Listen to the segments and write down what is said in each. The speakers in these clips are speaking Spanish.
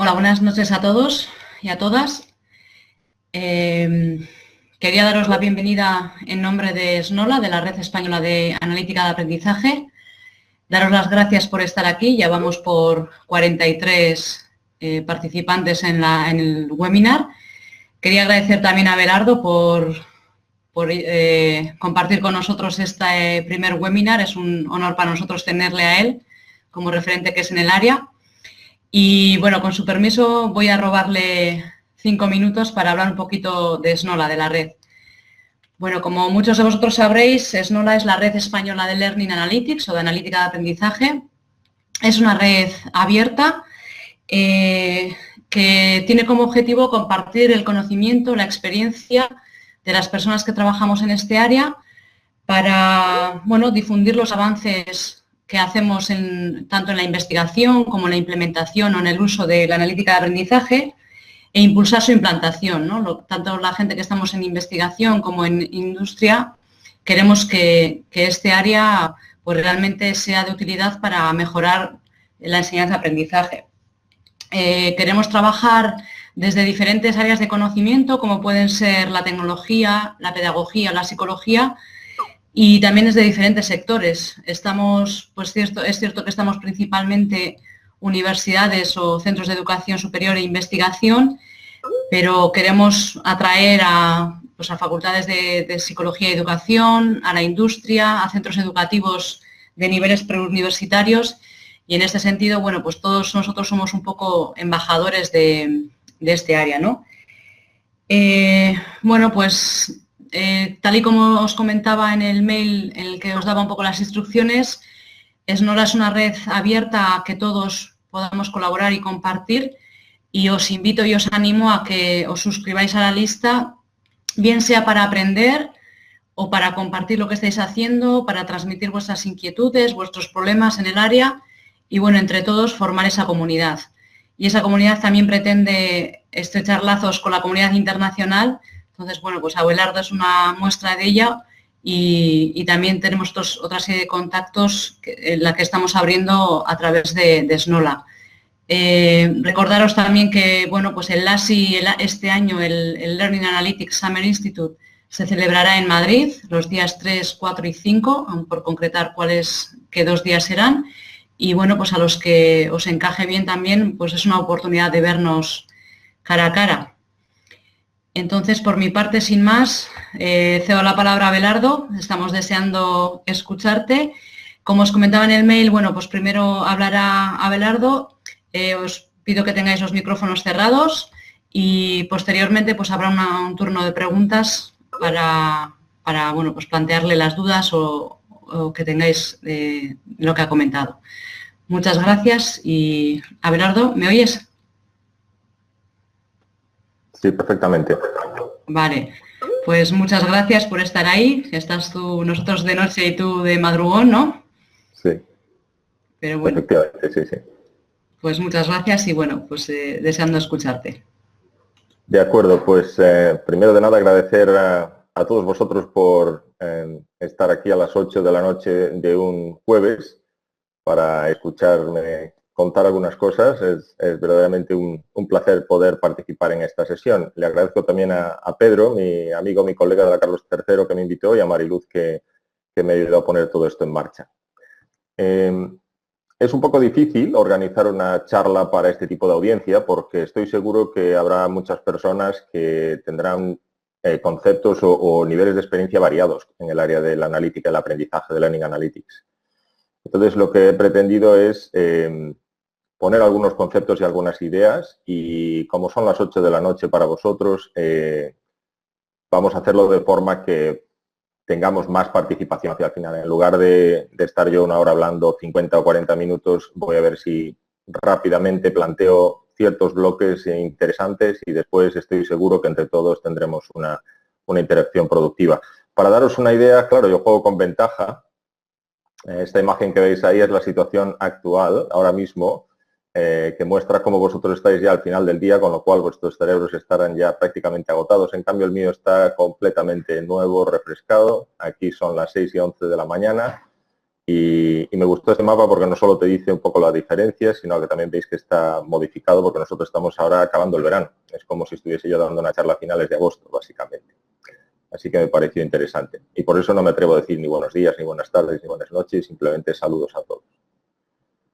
Hola, buenas noches a todos y a todas. Quería daros la bienvenida en nombre de SNOLA, de la Red Española de Analítica de Aprendizaje. Daros las gracias por estar aquí. Ya vamos por 43 participantes en el webinar. Quería agradecer también a Abelardo por compartir con nosotros este primer webinar. Es un honor para nosotros tenerle a él como referente que es en el área. Y bueno, con su permiso voy a robarle 5 minutos para hablar un poquito de SNOLA, de la red. Bueno, como muchos de vosotros sabréis, SNOLA es la Red Española de Learning Analytics o de Analítica de Aprendizaje. Es una red abierta que tiene como objetivo compartir el conocimiento, la experiencia de las personas que trabajamos en este área para, bueno, difundir los avances que hacemos tanto en la investigación como en la implementación o en el uso de la analítica de aprendizaje e impulsar su implantación, ¿no? Tanto la gente que estamos en investigación como en industria queremos que este área pues, realmente sea de utilidad para mejorar la enseñanza-aprendizaje. Queremos trabajar desde diferentes áreas de conocimiento como pueden ser la tecnología, la pedagogía, la psicología, y también es de diferentes sectores. Pues es cierto que estamos principalmente universidades o centros de educación superior e investigación, pero queremos atraer pues a facultades de psicología y educación, a la industria, a centros educativos de niveles preuniversitarios y en este sentido, bueno, pues todos nosotros somos un poco embajadores de este área, ¿no? Bueno, pues tal y como os comentaba en el mail en el que os daba un poco las instrucciones, SNOLA es una red abierta a que todos podamos colaborar y compartir y os invito y os animo a que os suscribáis a la lista, bien sea para aprender o para compartir lo que estáis haciendo, para transmitir vuestras inquietudes, vuestros problemas en el área y, bueno, entre todos formar esa comunidad. Y esa comunidad también pretende estrechar lazos con la comunidad internacional. Entonces, bueno, pues Abelardo es una muestra de ella y también tenemos otra serie de contactos en la que estamos abriendo a través de SNOLA. Recordaros también que, bueno, pues el LASI este año, el Learning Analytics Summer Institute, se celebrará en Madrid los días 3, 4 y 5, aún por concretar qué 2 días serán. Y bueno, pues a los que os encaje bien también, pues es una oportunidad de vernos cara a cara. Entonces, por mi parte, sin más, cedo la palabra a Abelardo. Estamos deseando escucharte. Como os comentaba en el mail, bueno, pues primero hablará Abelardo. Os pido que tengáis los micrófonos cerrados y posteriormente pues habrá un turno de preguntas para bueno, pues plantearle las dudas o que tengáis de lo que ha comentado. Muchas gracias y Abelardo, ¿me oyes? Sí, perfectamente. Vale, pues muchas gracias por estar ahí. Estás tú, nosotros de noche y tú de madrugón, ¿no? Sí. Pero bueno. Efectivamente, sí, sí. Pues muchas gracias y bueno, pues deseando escucharte. De acuerdo, pues primero de nada agradecer a todos vosotros por estar aquí a las 8 de la noche de un jueves para escucharme contar algunas cosas. Es verdaderamente un placer poder participar en esta sesión. Le agradezco también a Pedro, mi amigo, mi colega de la Carlos III, que me invitó, y a Mariluz, que me ayudó a poner todo esto en marcha. Es un poco difícil organizar una charla para este tipo de audiencia porque estoy seguro que habrá muchas personas que tendrán conceptos o niveles de experiencia variados en el área de la analítica y el aprendizaje de Learning Analytics. Entonces, lo que he pretendido es poner algunos conceptos y algunas ideas y como son las 8 de la noche para vosotros, vamos a hacerlo de forma que tengamos más participación hacia el final. En lugar de estar yo una hora hablando 50 o 40 minutos, voy a ver si rápidamente planteo ciertos bloques interesantes y después estoy seguro que entre todos tendremos una interacción productiva. Para daros una idea, claro, yo juego con ventaja. Esta imagen que veis ahí es la situación actual, ahora mismo, que muestra cómo vosotros estáis ya al final del día, con lo cual vuestros cerebros estarán ya prácticamente agotados. En cambio, el mío está completamente nuevo, refrescado. Aquí son las 6 y 11 de la mañana Y me gustó este mapa porque no solo te dice un poco las diferencias, sino que también veis que está modificado porque nosotros estamos ahora acabando el verano. Es como si estuviese yo dando una charla a finales de agosto, básicamente. Así que me pareció interesante. Y por eso no me atrevo a decir ni buenos días, ni buenas tardes, ni buenas noches, simplemente saludos a todos.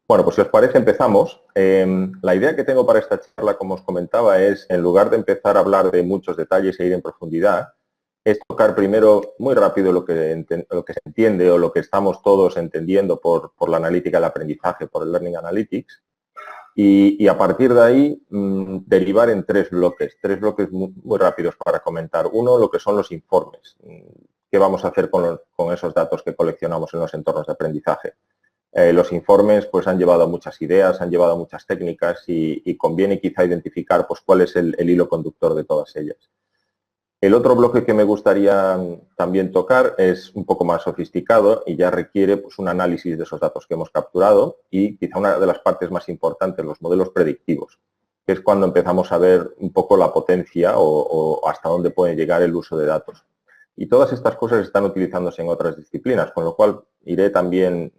Bueno, pues si os parece empezamos. La idea que tengo para esta charla, como os comentaba, es en lugar de empezar a hablar de muchos detalles e ir en profundidad, es tocar primero muy rápido lo que se entiende o lo que estamos todos entendiendo por la analítica del aprendizaje, por el Learning Analytics, y a partir de ahí derivar en tres bloques muy rápidos para comentar. Uno, lo que son los informes. ¿Qué vamos a hacer con esos datos que coleccionamos en los entornos de aprendizaje? Los informes pues, han llevado a muchas ideas, han llevado a muchas técnicas y conviene quizá identificar pues, cuál es el hilo conductor de todas ellas. El otro bloque que me gustaría también tocar es un poco más sofisticado y ya requiere pues, un análisis de esos datos que hemos capturado y quizá una de las partes más importantes, los modelos predictivos, que es cuando empezamos a ver un poco la potencia o hasta dónde puede llegar el uso de datos. Y todas estas cosas están utilizándose en otras disciplinas, con lo cual iré también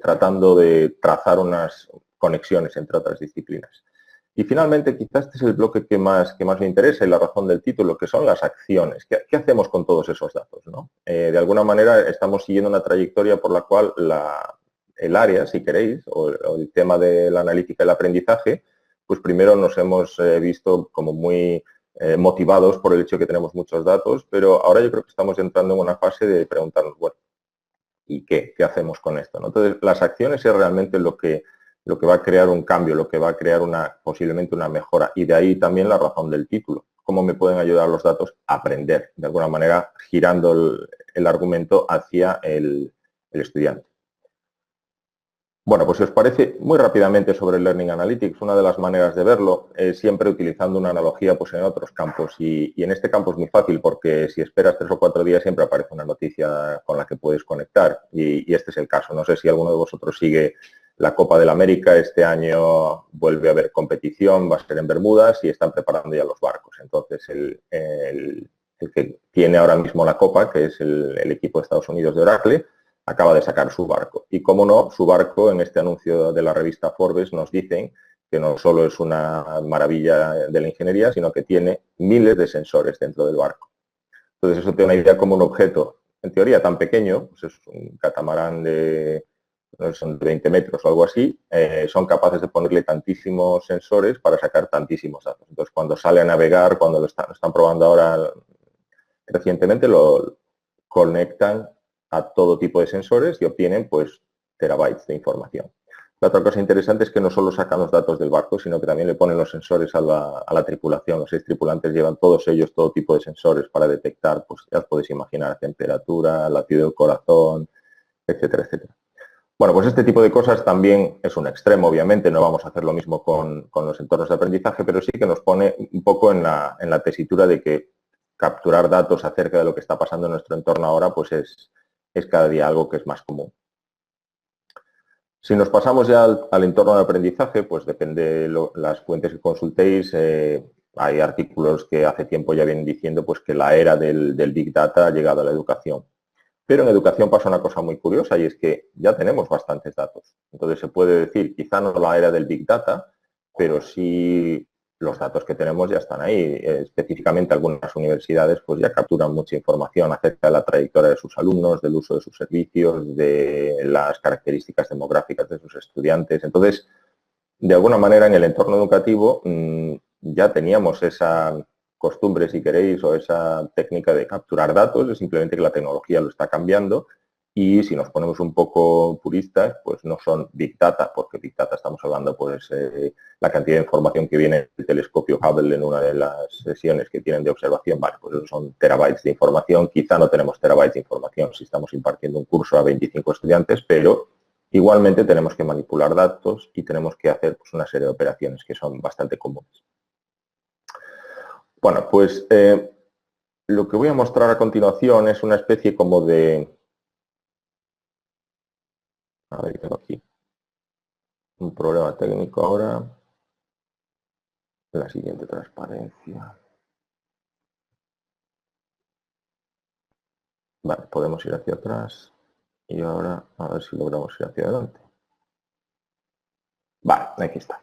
tratando de trazar unas conexiones entre otras disciplinas. Y finalmente, quizás este es el bloque que más me interesa y la razón del título, que son las acciones. ¿Qué hacemos con todos esos datos, ¿no? De alguna manera estamos siguiendo una trayectoria por la cual el área, si queréis, o el tema de la analítica y el aprendizaje, pues primero nos hemos visto como muy motivados por el hecho de que tenemos muchos datos, pero ahora yo creo que estamos entrando en una fase de preguntarnos, bueno, ¿y qué hacemos con esto, ¿no? Entonces, las acciones es realmente lo que va a crear un cambio, lo que va a crear posiblemente una mejora. Y de ahí también la razón del título. ¿Cómo me pueden ayudar los datos a aprender? De alguna manera, girando el argumento hacia el estudiante. Bueno, pues si os parece, muy rápidamente sobre el Learning Analytics, una de las maneras de verlo es siempre utilizando una analogía pues, en otros campos. Y en este campo es muy fácil porque si esperas 3 o 4 días siempre aparece una noticia con la que puedes conectar. Y este es el caso. No sé si alguno de vosotros sigue la Copa del América. Este año vuelve a haber competición, va a ser en Bermudas y están preparando ya los barcos. Entonces, el que tiene ahora mismo la Copa, que es el equipo de Estados Unidos de Oracle, acaba de sacar su barco. Y cómo no, su barco, en este anuncio de la revista Forbes, nos dicen que no solo es una maravilla de la ingeniería, sino que tiene miles de sensores dentro del barco. Entonces, eso te da una idea como un objeto, en teoría, tan pequeño, pues es un catamarán de, no sé, son 20 metros o algo así, son capaces de ponerle tantísimos sensores para sacar tantísimos datos. Entonces, cuando sale a navegar, cuando lo están probando ahora recientemente, lo conectan a todo tipo de sensores y obtienen pues terabytes de información. La otra cosa interesante es que no solo sacan los datos del barco, sino que también le ponen los sensores a la tripulación. Los 6 tripulantes llevan todos ellos todo tipo de sensores para detectar, pues ya os podéis imaginar, temperatura, latido del corazón, etcétera, etcétera. Bueno, pues este tipo de cosas también es un extremo, obviamente, no vamos a hacer lo mismo con los entornos de aprendizaje, pero sí que nos pone un poco en la tesitura de que capturar datos acerca de lo que está pasando en nuestro entorno ahora, pues es cada día algo que es más común. Si nos pasamos ya al entorno de aprendizaje, pues depende de las fuentes que consultéis. Hay artículos que hace tiempo ya vienen diciendo pues, que la era del Big Data ha llegado a la educación. Pero en educación pasa una cosa muy curiosa y es que ya tenemos bastantes datos. Entonces se puede decir, quizá no la era del Big Data, pero sí los datos que tenemos ya están ahí. Específicamente algunas universidades pues ya capturan mucha información acerca de la trayectoria de sus alumnos, del uso de sus servicios, de las características demográficas de sus estudiantes. Entonces, de alguna manera en el entorno educativo ya teníamos esa costumbre, si queréis, o esa técnica de capturar datos, es simplemente que la tecnología lo está cambiando y si nos ponemos un poco puristas, pues no son Big Data, porque Big Data estamos hablando pues la cantidad de información que viene del telescopio Hubble en una de las sesiones que tienen de observación, vale, pues esos son terabytes de información, quizá no tenemos terabytes de información si estamos impartiendo un curso a 25 estudiantes, pero igualmente tenemos que manipular datos y tenemos que hacer pues, una serie de operaciones que son bastante comunes. Bueno, pues lo que voy a mostrar a continuación es una especie como de... A ver, tengo aquí un problema técnico ahora. La siguiente transparencia. Vale, podemos ir hacia atrás. Y ahora a ver si logramos ir hacia adelante. Vale, aquí está.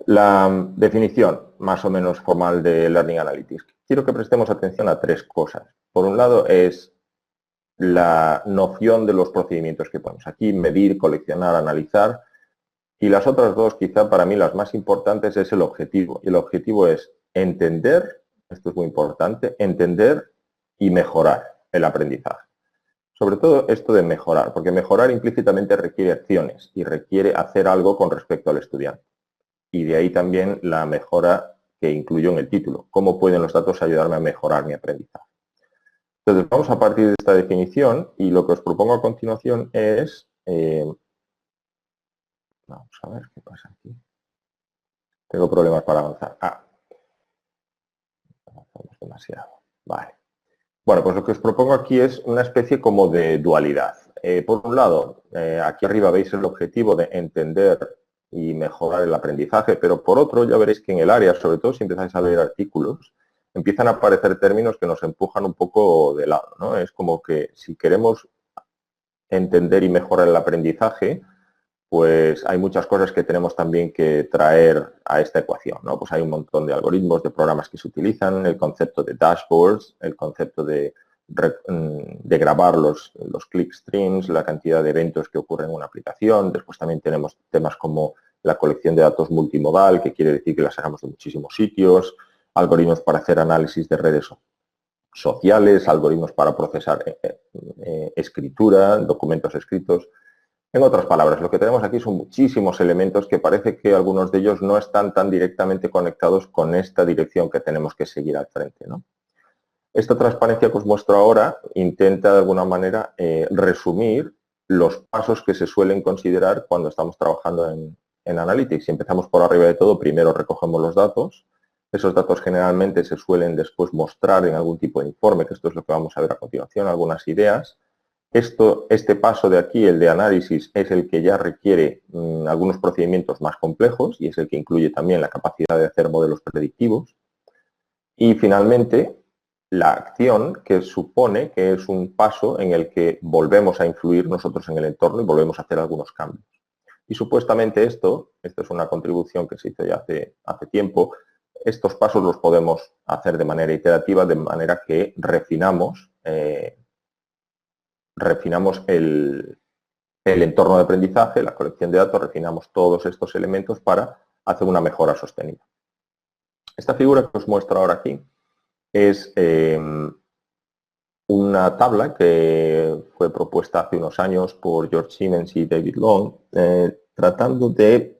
La definición más o menos formal de Learning Analytics. Quiero que prestemos atención a tres cosas. Por un lado es la noción de los procedimientos que podemos aquí medir, coleccionar, analizar. Y las otras dos, quizá para mí las más importantes, es el objetivo. Y el objetivo es entender, esto es muy importante, entender y mejorar el aprendizaje. Sobre todo esto de mejorar, porque mejorar implícitamente requiere acciones y requiere hacer algo con respecto al estudiante. Y de ahí también la mejora que incluyo en el título. ¿Cómo pueden los datos ayudarme a mejorar mi aprendizaje? Entonces, vamos a partir de esta definición y lo que os propongo a continuación es... vamos a ver qué pasa aquí. Tengo problemas para avanzar. Avanzamos demasiado. Vale. Bueno, pues lo que os propongo aquí es una especie como de dualidad. Por un lado, aquí arriba veis el objetivo de entender y mejorar el aprendizaje, pero por otro ya veréis que en el área, sobre todo si empezáis a leer artículos, empiezan a aparecer términos que nos empujan un poco de lado, ¿no? Es como que si queremos entender y mejorar el aprendizaje, pues hay muchas cosas que tenemos también que traer a esta ecuación, ¿no? Pues hay un montón de algoritmos, de programas que se utilizan, el concepto de dashboards, el concepto de grabar los clickstreams, la cantidad de eventos que ocurren en una aplicación. Después también tenemos temas como la colección de datos multimodal, que quiere decir que la sacamos de muchísimos sitios, algoritmos para hacer análisis de redes sociales, algoritmos para procesar escritura, documentos escritos. En otras palabras, lo que tenemos aquí son muchísimos elementos que parece que algunos de ellos no están tan directamente conectados con esta dirección que tenemos que seguir al frente, ¿no? Esta transparencia que os muestro ahora intenta de alguna manera resumir los pasos que se suelen considerar cuando estamos trabajando en Analytics. Si empezamos por arriba de todo, primero recogemos los datos. Esos datos generalmente se suelen después mostrar en algún tipo de informe, que esto es lo que vamos a ver a continuación, algunas ideas. Este paso de aquí, el de análisis, es el que ya requiere algunos procedimientos más complejos y es el que incluye también la capacidad de hacer modelos predictivos. Y finalmente, la acción, que supone que es un paso en el que volvemos a influir nosotros en el entorno y volvemos a hacer algunos cambios. Y supuestamente esto es una contribución que se hizo ya hace tiempo, estos pasos los podemos hacer de manera iterativa, de manera que refinamos el entorno de aprendizaje, la colección de datos, refinamos todos estos elementos para hacer una mejora sostenida. Esta figura que os muestro ahora aquí es una tabla que fue propuesta hace unos años por George Siemens y David Long, tratando de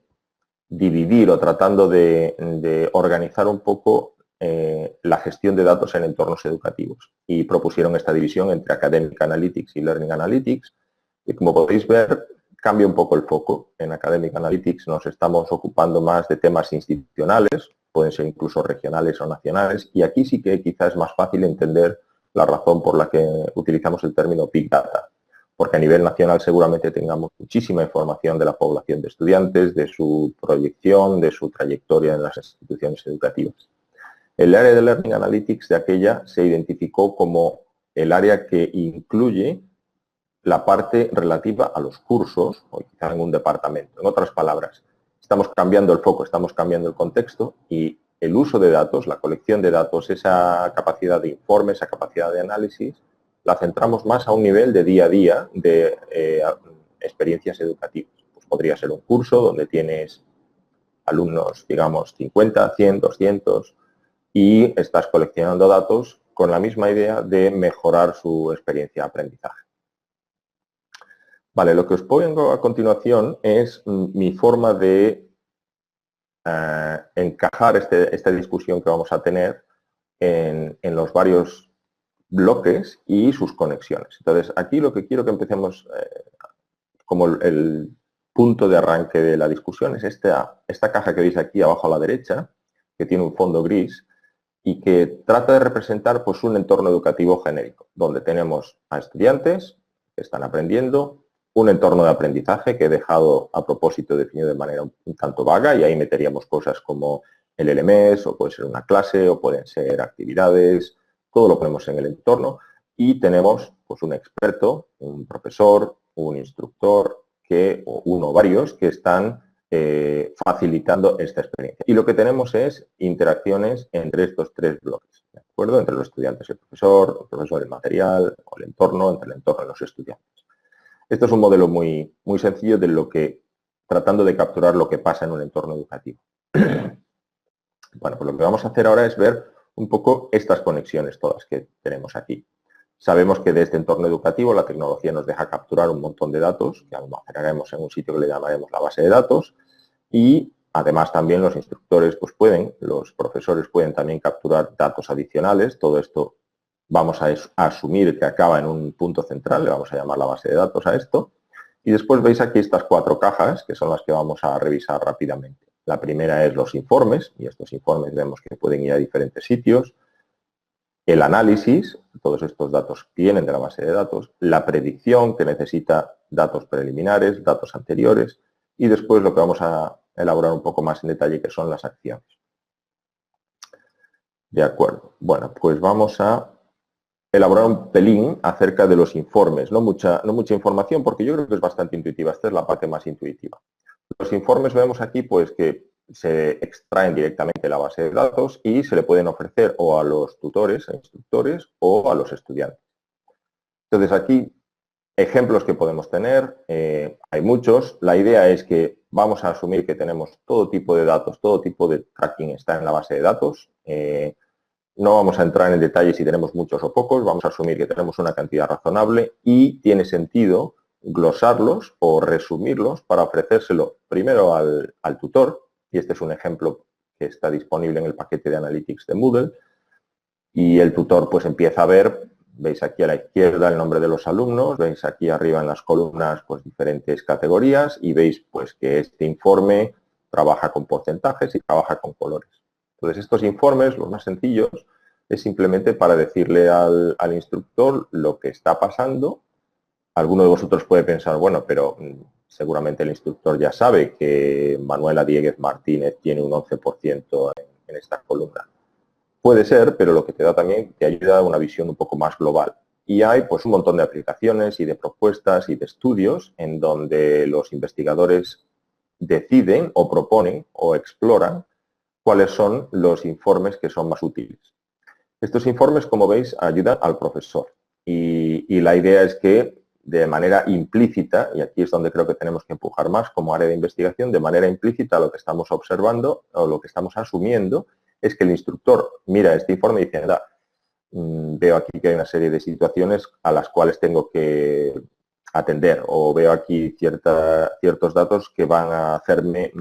dividir o tratando de organizar un poco la gestión de datos en entornos educativos y propusieron esta división entre Academic Analytics y Learning Analytics y como podéis ver cambia un poco el foco. En Academic Analytics nos estamos ocupando más de temas institucionales, pueden ser incluso regionales o nacionales y aquí sí que quizás es más fácil entender la razón por la que utilizamos el término Big Data, porque a nivel nacional seguramente tengamos muchísima información de la población de estudiantes, de su proyección, de su trayectoria en las instituciones educativas. El área de Learning Analytics de aquella se identificó como el área que incluye la parte relativa a los cursos, o quizá en un departamento. En otras palabras, estamos cambiando el foco, estamos cambiando el contexto y el uso de datos, la colección de datos, esa capacidad de informe, esa capacidad de análisis, la centramos más a un nivel de día a día de experiencias educativas. Pues podría ser un curso donde tienes alumnos, digamos, 50, 100, 200 y estás coleccionando datos con la misma idea de mejorar su experiencia de aprendizaje. Vale, lo que os pongo a continuación es mi forma de encajar esta discusión que vamos a tener en los varios bloques y sus conexiones. Entonces, aquí lo que quiero que empecemos como el punto de arranque de la discusión es esta caja que veis aquí abajo a la derecha, que tiene un fondo gris y que trata de representar pues, un entorno educativo genérico, donde tenemos a estudiantes que están aprendiendo, un entorno de aprendizaje que he dejado a propósito definido de manera un tanto vaga y ahí meteríamos cosas como el LMS o puede ser una clase o pueden ser actividades, todo lo ponemos en el entorno, y tenemos pues, un experto, un profesor, un instructor, o uno o varios que están facilitando esta experiencia. Y lo que tenemos es interacciones entre estos tres bloques, ¿de acuerdo? Entre los estudiantes y el profesor el material, o el entorno, entre el entorno y los estudiantes. Esto es un modelo muy, muy sencillo de lo que, tratando de capturar lo que pasa en un entorno educativo. Bueno, pues lo que vamos a hacer ahora es ver un poco estas conexiones todas que tenemos aquí. Sabemos que de este entorno educativo la tecnología nos deja capturar un montón de datos que almacenaremos en un sitio que le llamaremos la base de datos y además también los instructores pues los profesores pueden también capturar datos adicionales. Todo esto vamos a asumir que acaba en un punto central, le vamos a llamar la base de datos a esto. Y después veis aquí estas 4 cajas que son las que vamos a revisar rápidamente. La primera es los informes, y estos informes vemos que pueden ir a diferentes sitios. El análisis, todos estos datos vienen de la base de datos. La predicción, que necesita datos preliminares, datos anteriores. Y después lo que vamos a elaborar un poco más en detalle, que son las acciones. De acuerdo. Bueno, pues vamos a elaborar un pelín acerca de los informes. No mucha información, porque yo creo que es bastante intuitiva. Esta es la parte más intuitiva. Los informes vemos aquí pues que se extraen directamente de la base de datos y se le pueden ofrecer o a los tutores, instructores o a los estudiantes. Entonces aquí, ejemplos que podemos tener, hay muchos. La idea es que vamos a asumir que tenemos todo tipo de datos, todo tipo de tracking está en la base de datos. No vamos a entrar en detalles si tenemos muchos o pocos, vamos a asumir que tenemos una cantidad razonable y tiene sentido glosarlos o resumirlos para ofrecérselo primero al tutor, y este es un ejemplo que está disponible en el paquete de Analytics de Moodle, y el tutor pues empieza a ver, veis aquí a la izquierda el nombre de los alumnos, veis aquí arriba en las columnas pues diferentes categorías y veis pues que este informe trabaja con porcentajes y trabaja con colores. Entonces estos informes, los más sencillos, es simplemente para decirle al instructor lo que está pasando. Alguno de vosotros puede pensar, bueno, pero seguramente el instructor ya sabe que Manuela Dieguez Martínez tiene un 11% en esta columna. Puede ser, pero lo que te da también te ayuda a una visión un poco más global. Y hay pues un montón de aplicaciones y de propuestas y de estudios en donde los investigadores deciden o proponen o exploran cuáles son los informes que son más útiles. Estos informes, como veis, ayudan al profesor y la idea es que de manera implícita, y aquí es donde creo que tenemos que empujar más como área de investigación, de manera implícita lo que estamos observando o lo que estamos asumiendo es que el instructor mira este informe y dice, veo aquí que hay una serie de situaciones a las cuales tengo que atender o veo aquí ciertos datos que van a hacerme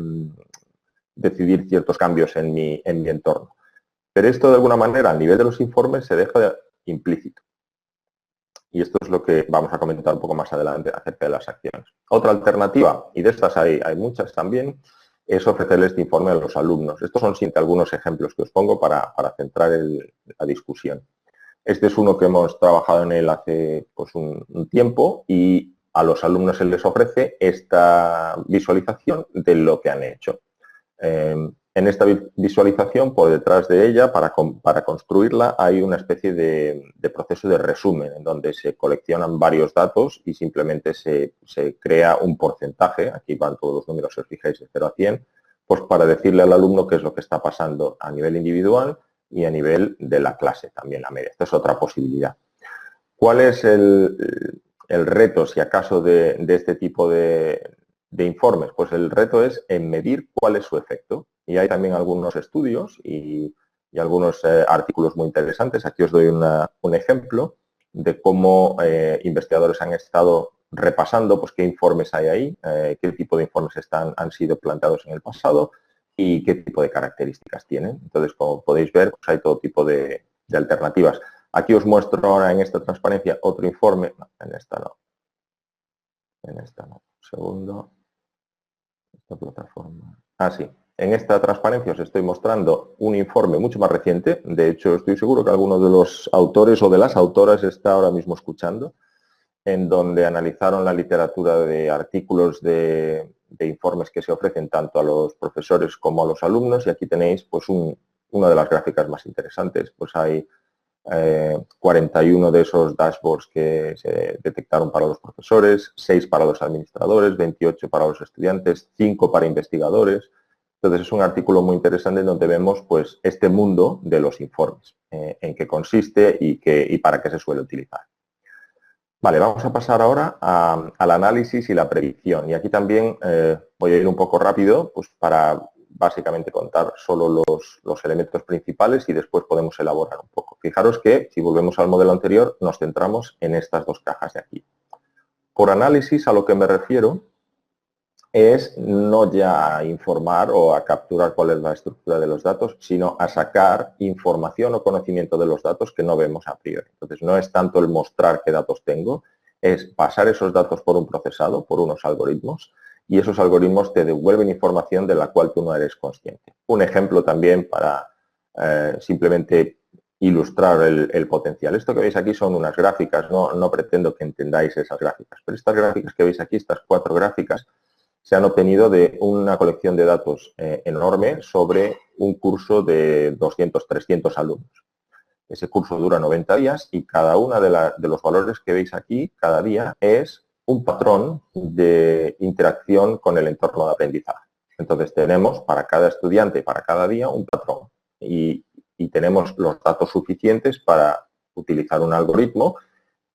decidir ciertos cambios en mi entorno. Pero esto de alguna manera al nivel de los informes se deja implícito. Y esto es lo que vamos a comentar un poco más adelante acerca de las acciones. Otra alternativa, y de estas hay muchas también, es ofrecerle este informe a los alumnos. Estos son simplemente algunos ejemplos que os pongo para centrar la discusión. Este es uno que hemos trabajado en él hace pues, un tiempo y a los alumnos se les ofrece esta visualización de lo que han hecho. En esta visualización, por detrás de ella, para construirla, hay una especie de proceso de resumen, en donde se coleccionan varios datos y simplemente se crea un porcentaje, aquí van todos los números, si os fijáis, de 0 a 100, pues para decirle al alumno qué es lo que está pasando a nivel individual y a nivel de la clase, también la media. Esta es otra posibilidad. ¿Cuál es el reto, si acaso, de este tipo de informes? Pues el reto es en medir cuál es su efecto. Y hay también algunos estudios y algunos artículos muy interesantes. Aquí os doy un ejemplo de cómo investigadores han estado repasando pues, qué informes hay ahí, qué tipo de informes han sido planteados en el pasado y qué tipo de características tienen. Entonces, como podéis ver, pues, hay todo tipo de alternativas. Aquí os muestro ahora en esta transparencia otro informe. No, en esta no. En esta no. Un segundo. Esta plataforma. Ah, sí. En esta transparencia os estoy mostrando un informe mucho más reciente. De hecho, estoy seguro que alguno de los autores o de las autoras está ahora mismo escuchando, en donde analizaron la literatura de artículos de informes que se ofrecen tanto a los profesores como a los alumnos. Y aquí tenéis pues, una de las gráficas más interesantes. Pues hay 41 de esos dashboards que se detectaron para los profesores, 6 para los administradores, 28 para los estudiantes, 5 para investigadores. Entonces es un artículo muy interesante donde vemos pues, este mundo de los informes, en qué consiste y para qué se suele utilizar. Vale, vamos a pasar ahora al análisis y la predicción. Y aquí también voy a ir un poco rápido pues, para básicamente contar solo los elementos principales y después podemos elaborar un poco. Fijaros que, si volvemos al modelo anterior, nos centramos en estas dos cajas de aquí. Por análisis, a lo que me refiero es no ya a informar o a capturar cuál es la estructura de los datos, sino a sacar información o conocimiento de los datos que no vemos a priori. Entonces, no es tanto el mostrar qué datos tengo, es pasar esos datos por un procesado, por unos algoritmos, y esos algoritmos te devuelven información de la cual tú no eres consciente. Un ejemplo también para simplemente ilustrar el potencial. Esto que veis aquí son unas gráficas, no pretendo que entendáis esas gráficas, pero estas gráficas que veis aquí, estas 4 gráficas, se han obtenido de una colección de datos enorme sobre un curso de 200, 300 alumnos. Ese curso dura 90 días y cada uno de los valores que veis aquí, cada día, es un patrón de interacción con el entorno de aprendizaje. Entonces tenemos para cada estudiante, para cada día, un patrón y tenemos los datos suficientes para utilizar un algoritmo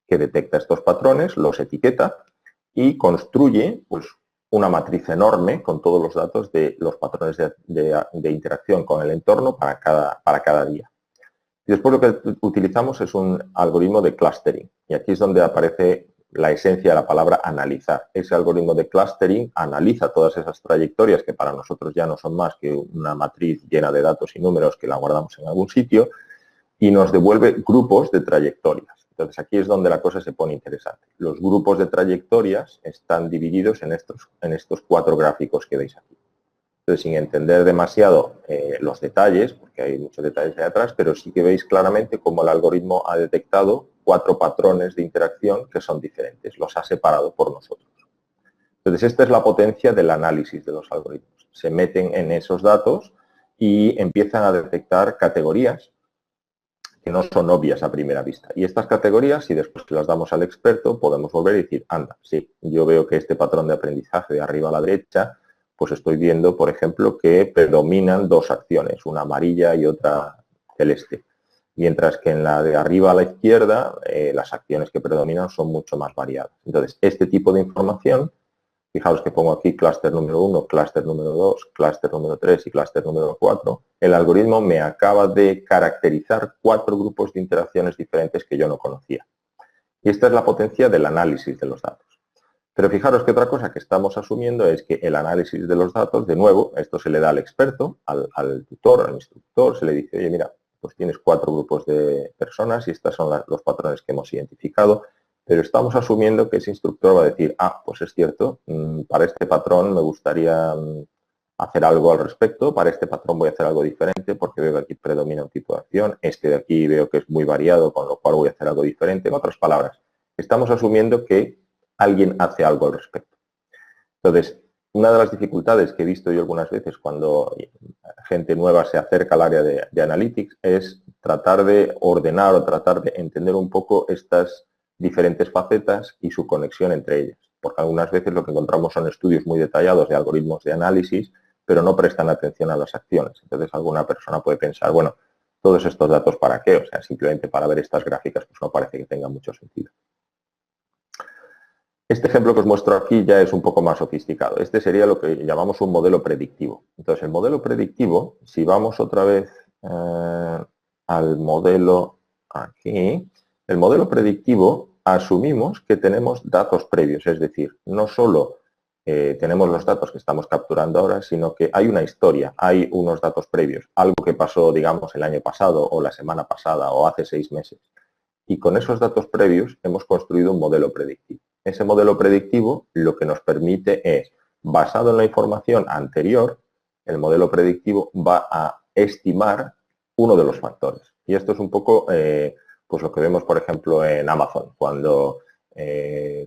que detecta estos patrones, los etiqueta y construye pues, una matriz enorme con todos los datos de los patrones de interacción con el entorno para cada día. Y después lo que utilizamos es un algoritmo de clustering. Y aquí es donde aparece la esencia de la palabra analizar. Ese algoritmo de clustering analiza todas esas trayectorias que para nosotros ya no son más que una matriz llena de datos y números que la guardamos en algún sitio y nos devuelve grupos de trayectorias. Entonces aquí es donde la cosa se pone interesante. Los grupos de trayectorias están divididos en estos 4 gráficos que veis aquí. Entonces, sin entender demasiado los detalles, porque hay muchos detalles ahí atrás, pero sí que veis claramente cómo el algoritmo ha detectado 4 patrones de interacción que son diferentes, los ha separado por nosotros. Entonces, esta es la potencia del análisis de los algoritmos. Se meten en esos datos y empiezan a detectar categorías que no son obvias a primera vista. Y estas categorías, si después que las damos al experto, podemos volver y decir, anda, sí, yo veo que este patrón de aprendizaje de arriba a la derecha, pues estoy viendo, por ejemplo, que predominan 2 acciones, una amarilla y otra celeste. Mientras que en la de arriba a la izquierda, las acciones que predominan son mucho más variadas. Entonces, este tipo de información, fijaos que pongo aquí clúster número 1, clúster número 2, clúster número 3 y clúster número 4, el algoritmo me acaba de caracterizar 4 grupos de interacciones diferentes que yo no conocía. Y esta es la potencia del análisis de los datos. Pero fijaros que otra cosa que estamos asumiendo es que el análisis de los datos, de nuevo, esto se le da al experto, al tutor, al instructor, se le dice, oye, mira, pues tienes 4 grupos de personas y estos son los patrones que hemos identificado, pero estamos asumiendo que ese instructor va a decir, ah, pues es cierto, para este patrón me gustaría hacer algo al respecto, para este patrón voy a hacer algo diferente porque veo que aquí predomina un tipo de acción, este de aquí veo que es muy variado, con lo cual voy a hacer algo diferente. En otras palabras, estamos asumiendo que alguien hace algo al respecto. Entonces, una de las dificultades que he visto yo algunas veces cuando gente nueva se acerca al área de Analytics es tratar de ordenar o tratar de entender un poco estas diferentes facetas y su conexión entre ellas. Porque algunas veces lo que encontramos son estudios muy detallados de algoritmos de análisis, pero no prestan atención a las acciones. Entonces, alguna persona puede pensar, bueno, todos estos datos ¿para qué? O sea, simplemente para ver estas gráficas, pues no parece que tenga mucho sentido. Este ejemplo que os muestro aquí ya es un poco más sofisticado. Este sería lo que llamamos un modelo predictivo. Entonces, el modelo predictivo, si vamos otra vez al modelo aquí, el modelo predictivo asumimos que tenemos datos previos, es decir, no solo tenemos los datos que estamos capturando ahora, sino que hay una historia, hay unos datos previos, algo que pasó, digamos, el año pasado o la semana pasada o hace 6 meses. Y con esos datos previos hemos construido un modelo predictivo. Ese modelo predictivo lo que nos permite es, basado en la información anterior, el modelo predictivo va a estimar uno de los factores. Y esto es un poco pues lo que vemos, por ejemplo, en Amazon, cuando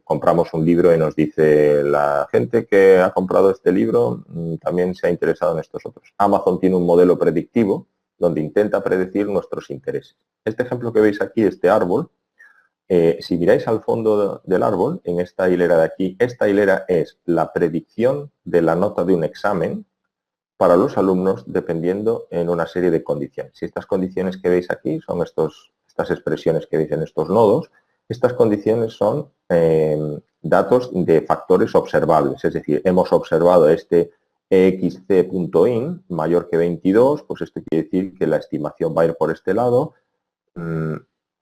compramos un libro y nos dice la gente que ha comprado este libro también se ha interesado en estos otros. Amazon tiene un modelo predictivo donde intenta predecir nuestros intereses. Este ejemplo que veis aquí, este árbol, si miráis al fondo del árbol, en esta hilera de aquí, esta hilera es la predicción de la nota de un examen para los alumnos dependiendo en una serie de condiciones. Si estas condiciones que veis aquí son estas expresiones que veis en estos nodos, estas condiciones son datos de factores observables, es decir, hemos observado este exc.in mayor que 22, pues esto quiere decir que la estimación va a ir por este lado,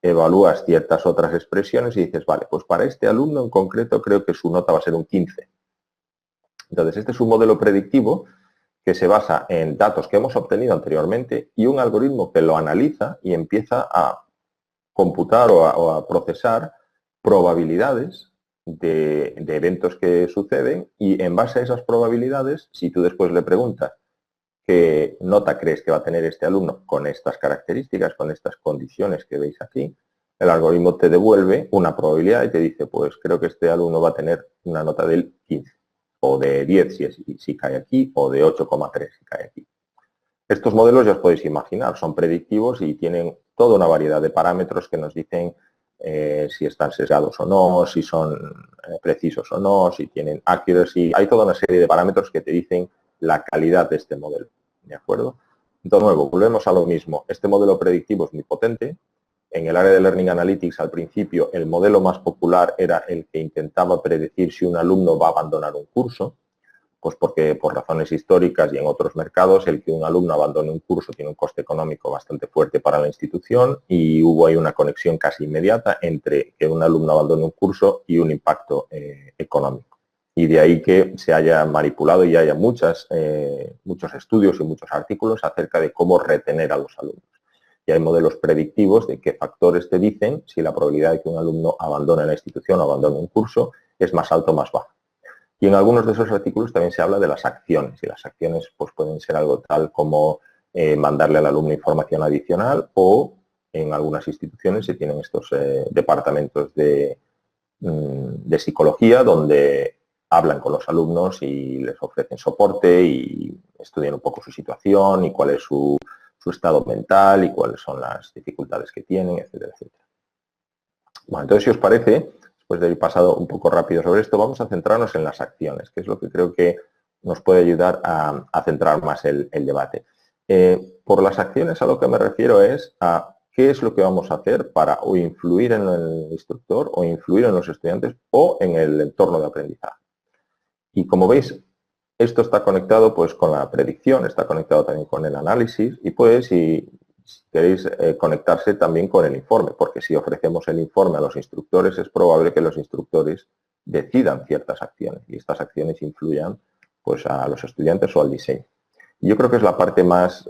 evalúas ciertas otras expresiones y dices, vale, pues para este alumno en concreto creo que su nota va a ser un 15. Entonces, este es un modelo predictivo que se basa en datos que hemos obtenido anteriormente y un algoritmo que lo analiza y empieza a computar o a procesar probabilidades de eventos que suceden y en base a esas probabilidades, si tú después le preguntas qué nota crees que va a tener este alumno con estas características, con estas condiciones que veis aquí, el algoritmo te devuelve una probabilidad y te dice, pues creo que este alumno va a tener una nota del 15 o de 10 si cae aquí o de 8,3 si cae aquí. Estos modelos ya os podéis imaginar, son predictivos y tienen toda una variedad de parámetros que nos dicen si están sesgados o no, si son precisos o no, si tienen accuracy. Hay toda una serie de parámetros que te dicen la calidad de este modelo, ¿de acuerdo? De nuevo, volvemos a lo mismo. Este modelo predictivo es muy potente. En el área de Learning Analytics, al principio, el modelo más popular era el que intentaba predecir si un alumno va a abandonar un curso, pues porque por razones históricas y en otros mercados el que un alumno abandone un curso tiene un coste económico bastante fuerte para la institución y hubo ahí una conexión casi inmediata entre que un alumno abandone un curso y un impacto económico. Y de ahí que se haya manipulado y haya muchos estudios y muchos artículos acerca de cómo retener a los alumnos. Y hay modelos predictivos de qué factores te dicen si la probabilidad de que un alumno abandone la institución o abandone un curso es más alto o más baja. Y en algunos de esos artículos también se habla de las acciones, y las acciones pues, pueden ser algo tal como mandarle al alumno información adicional o en algunas instituciones se tienen estos departamentos de psicología donde hablan con los alumnos y les ofrecen soporte y estudian un poco su situación y cuál es su estado mental y cuáles son las dificultades que tienen, etcétera, etcétera. Bueno, entonces, si os parece, después de haber pasado un poco rápido sobre esto, vamos a centrarnos en las acciones, que es lo que creo que nos puede ayudar a centrar más el debate. Por las acciones a lo que me refiero es a qué es lo que vamos a hacer para o influir en el instructor o influir en los estudiantes o en el entorno de aprendizaje. Y como veis, esto está conectado pues con la predicción, está conectado también con el análisis y pues si queréis conectarse también con el informe, porque si ofrecemos el informe a los instructores es probable que los instructores decidan ciertas acciones y estas acciones influyan pues a los estudiantes o al diseño. Y yo creo que es la parte más,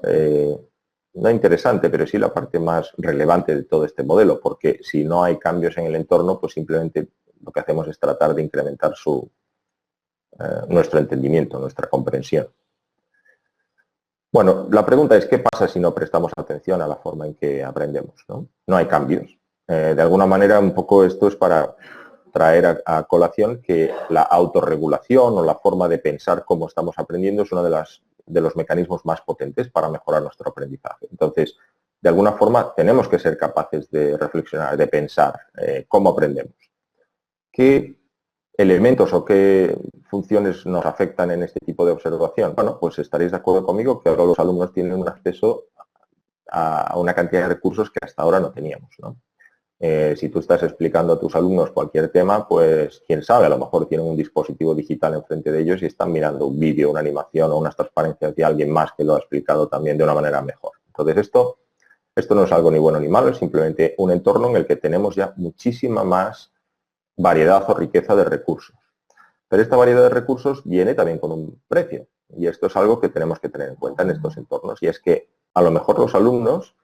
no interesante, pero sí la parte más relevante de todo este modelo, porque si no hay cambios en el entorno, pues simplemente lo que hacemos es tratar de incrementar nuestro entendimiento, nuestra comprensión. Bueno, la pregunta es, ¿qué pasa si no prestamos atención a la forma en que aprendemos? No hay cambios. De alguna manera, un poco esto es para traer a colación que la autorregulación o la forma de pensar cómo estamos aprendiendo es uno de los mecanismos más potentes para mejorar nuestro aprendizaje. Entonces, de alguna forma, tenemos que ser capaces de reflexionar, de pensar cómo aprendemos. ¿Qué elementos o qué funciones nos afectan en este tipo de observación? Bueno, pues estaréis de acuerdo conmigo que ahora los alumnos tienen un acceso a una cantidad de recursos que hasta ahora no teníamos, ¿no? Si tú estás explicando a tus alumnos cualquier tema, pues quién sabe, a lo mejor tienen un dispositivo digital enfrente de ellos y están mirando un vídeo, una animación o unas transparencias de alguien más que lo ha explicado también de una manera mejor. Entonces esto no es algo ni bueno ni malo, es simplemente un entorno en el que tenemos ya muchísima más variedad o riqueza de recursos. Pero esta variedad de recursos viene también con un precio y esto es algo que tenemos que tener en cuenta en estos entornos y es que a lo mejor los alumnos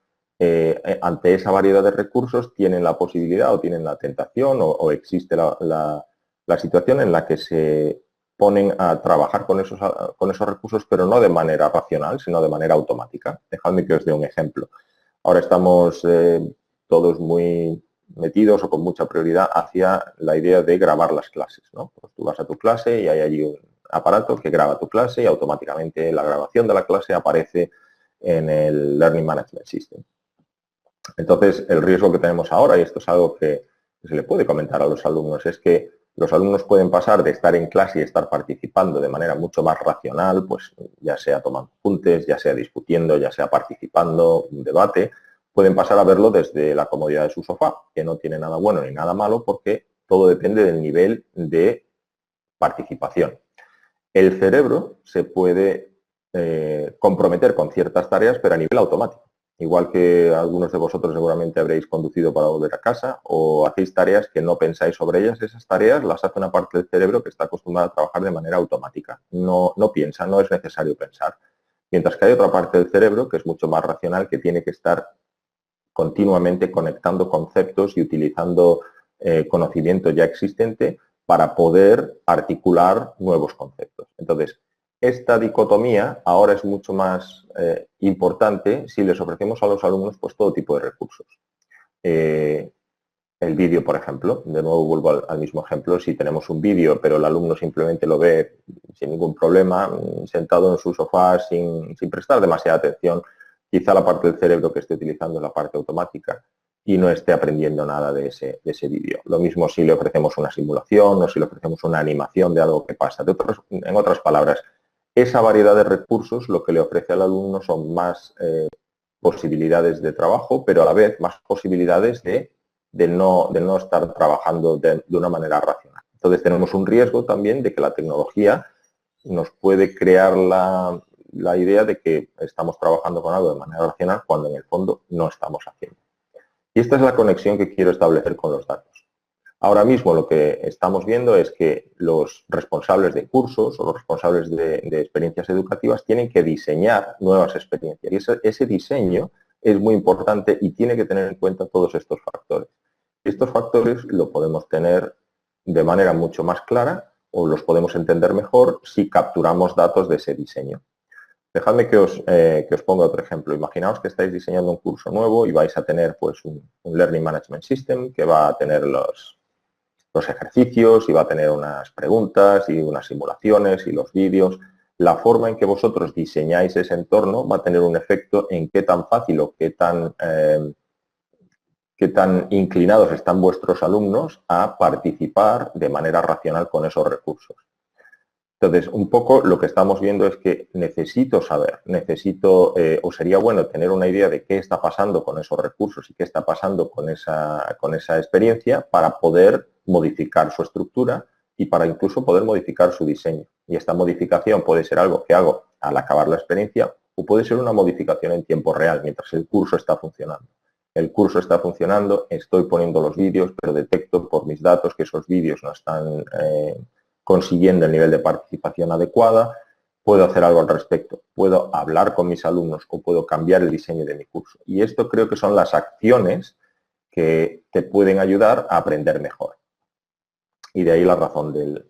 ante esa variedad de recursos tienen la posibilidad o tienen la tentación o existe la situación en la que se ponen a trabajar con esos recursos pero no de manera racional sino de manera automática. Dejadme que os dé un ejemplo. Ahora estamos todos muy metidos o con mucha prioridad hacia la idea de grabar las clases, ¿no? Pues tú vas a tu clase y hay allí un aparato que graba tu clase y automáticamente la grabación de la clase aparece en el Learning Management System. Entonces, el riesgo que tenemos ahora, y esto es algo que se le puede comentar a los alumnos, es que los alumnos pueden pasar de estar en clase y estar participando de manera mucho más racional, pues ya sea tomando apuntes, ya sea discutiendo, ya sea participando en un debate, pueden pasar a verlo desde la comodidad de su sofá, que no tiene nada bueno ni nada malo porque todo depende del nivel de participación. El cerebro se puede comprometer con ciertas tareas, pero a nivel automático. Igual que algunos de vosotros seguramente habréis conducido para volver a casa o hacéis tareas que no pensáis sobre ellas, esas tareas las hace una parte del cerebro que está acostumbrada a trabajar de manera automática. No piensa, no es necesario pensar. Mientras que hay otra parte del cerebro que es mucho más racional, que tiene que estar continuamente conectando conceptos y utilizando conocimiento ya existente para poder articular nuevos conceptos. Entonces, esta dicotomía ahora es mucho más importante si les ofrecemos a los alumnos pues, todo tipo de recursos. El vídeo, por ejemplo, de nuevo vuelvo al mismo ejemplo, si tenemos un vídeo pero el alumno simplemente lo ve sin ningún problema, sentado en su sofá sin prestar demasiada atención, quizá la parte del cerebro que esté utilizando es la parte automática y no esté aprendiendo nada de ese vídeo. Lo mismo si le ofrecemos una simulación o si le ofrecemos una animación de algo que pasa. En otras palabras, esa variedad de recursos lo que le ofrece al alumno son más posibilidades de trabajo, pero a la vez más posibilidades de no estar trabajando de una manera racional. Entonces tenemos un riesgo también de que la tecnología nos puede crear la idea de que estamos trabajando con algo de manera racional cuando en el fondo no estamos haciendo. Y esta es la conexión que quiero establecer con los datos. Ahora mismo lo que estamos viendo es que los responsables de cursos o los responsables de experiencias educativas tienen que diseñar nuevas experiencias. Y ese diseño es muy importante y tiene que tener en cuenta todos estos factores. Estos factores lo podemos tener de manera mucho más clara o los podemos entender mejor si capturamos datos de ese diseño. Dejadme que os ponga otro ejemplo. Imaginaos que estáis diseñando un curso nuevo y vais a tener pues, un Learning Management System que va a tener los ejercicios y va a tener unas preguntas y unas simulaciones y los vídeos. La forma en que vosotros diseñáis ese entorno va a tener un efecto en qué tan fácil o qué tan inclinados están vuestros alumnos a participar de manera racional con esos recursos. Entonces, un poco lo que estamos viendo es que necesito saber, o sería bueno tener una idea de qué está pasando con esos recursos y qué está pasando con esa experiencia para poder modificar su estructura y para incluso poder modificar su diseño. Y esta modificación puede ser algo que hago al acabar la experiencia o puede ser una modificación en tiempo real, mientras el curso está funcionando. El curso está funcionando, estoy poniendo los vídeos, pero detecto por mis datos que esos vídeos no están consiguiendo el nivel de participación adecuada, puedo hacer algo al respecto, puedo hablar con mis alumnos o puedo cambiar el diseño de mi curso. Y esto creo que son las acciones que te pueden ayudar a aprender mejor. Y de ahí la razón del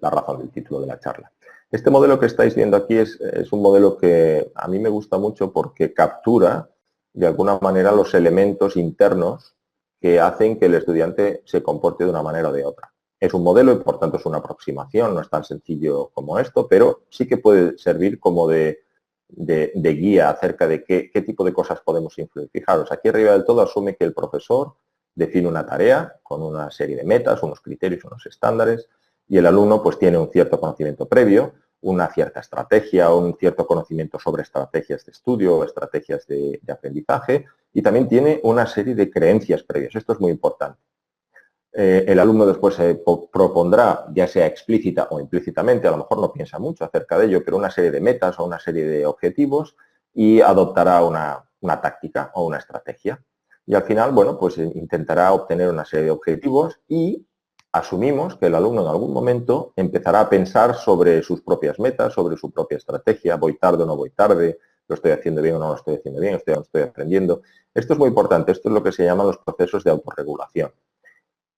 título de la charla. Este modelo que estáis viendo aquí es un modelo que a mí me gusta mucho porque captura de alguna manera los elementos internos que hacen que el estudiante se comporte de una manera o de otra. Es un modelo y por tanto es una aproximación, no es tan sencillo como esto, pero sí que puede servir como de guía acerca de qué tipo de cosas podemos influir. Fijaros, aquí arriba del todo asume que el profesor define una tarea con una serie de metas, unos criterios, unos estándares, y el alumno pues tiene un cierto conocimiento previo, una cierta estrategia, un cierto conocimiento sobre estrategias de estudio, estrategias de aprendizaje, y también tiene una serie de creencias previas. Esto es muy importante. El alumno después propondrá, ya sea explícita o implícitamente, a lo mejor no piensa mucho acerca de ello, pero una serie de metas o una serie de objetivos y adoptará una táctica o una estrategia. Y al final, bueno, pues intentará obtener una serie de objetivos y asumimos que el alumno en algún momento empezará a pensar sobre sus propias metas, sobre su propia estrategia, voy tarde o no voy tarde, lo estoy haciendo bien o no lo estoy haciendo bien, estoy aprendiendo. Esto es muy importante, esto es lo que se llaman los procesos de autorregulación.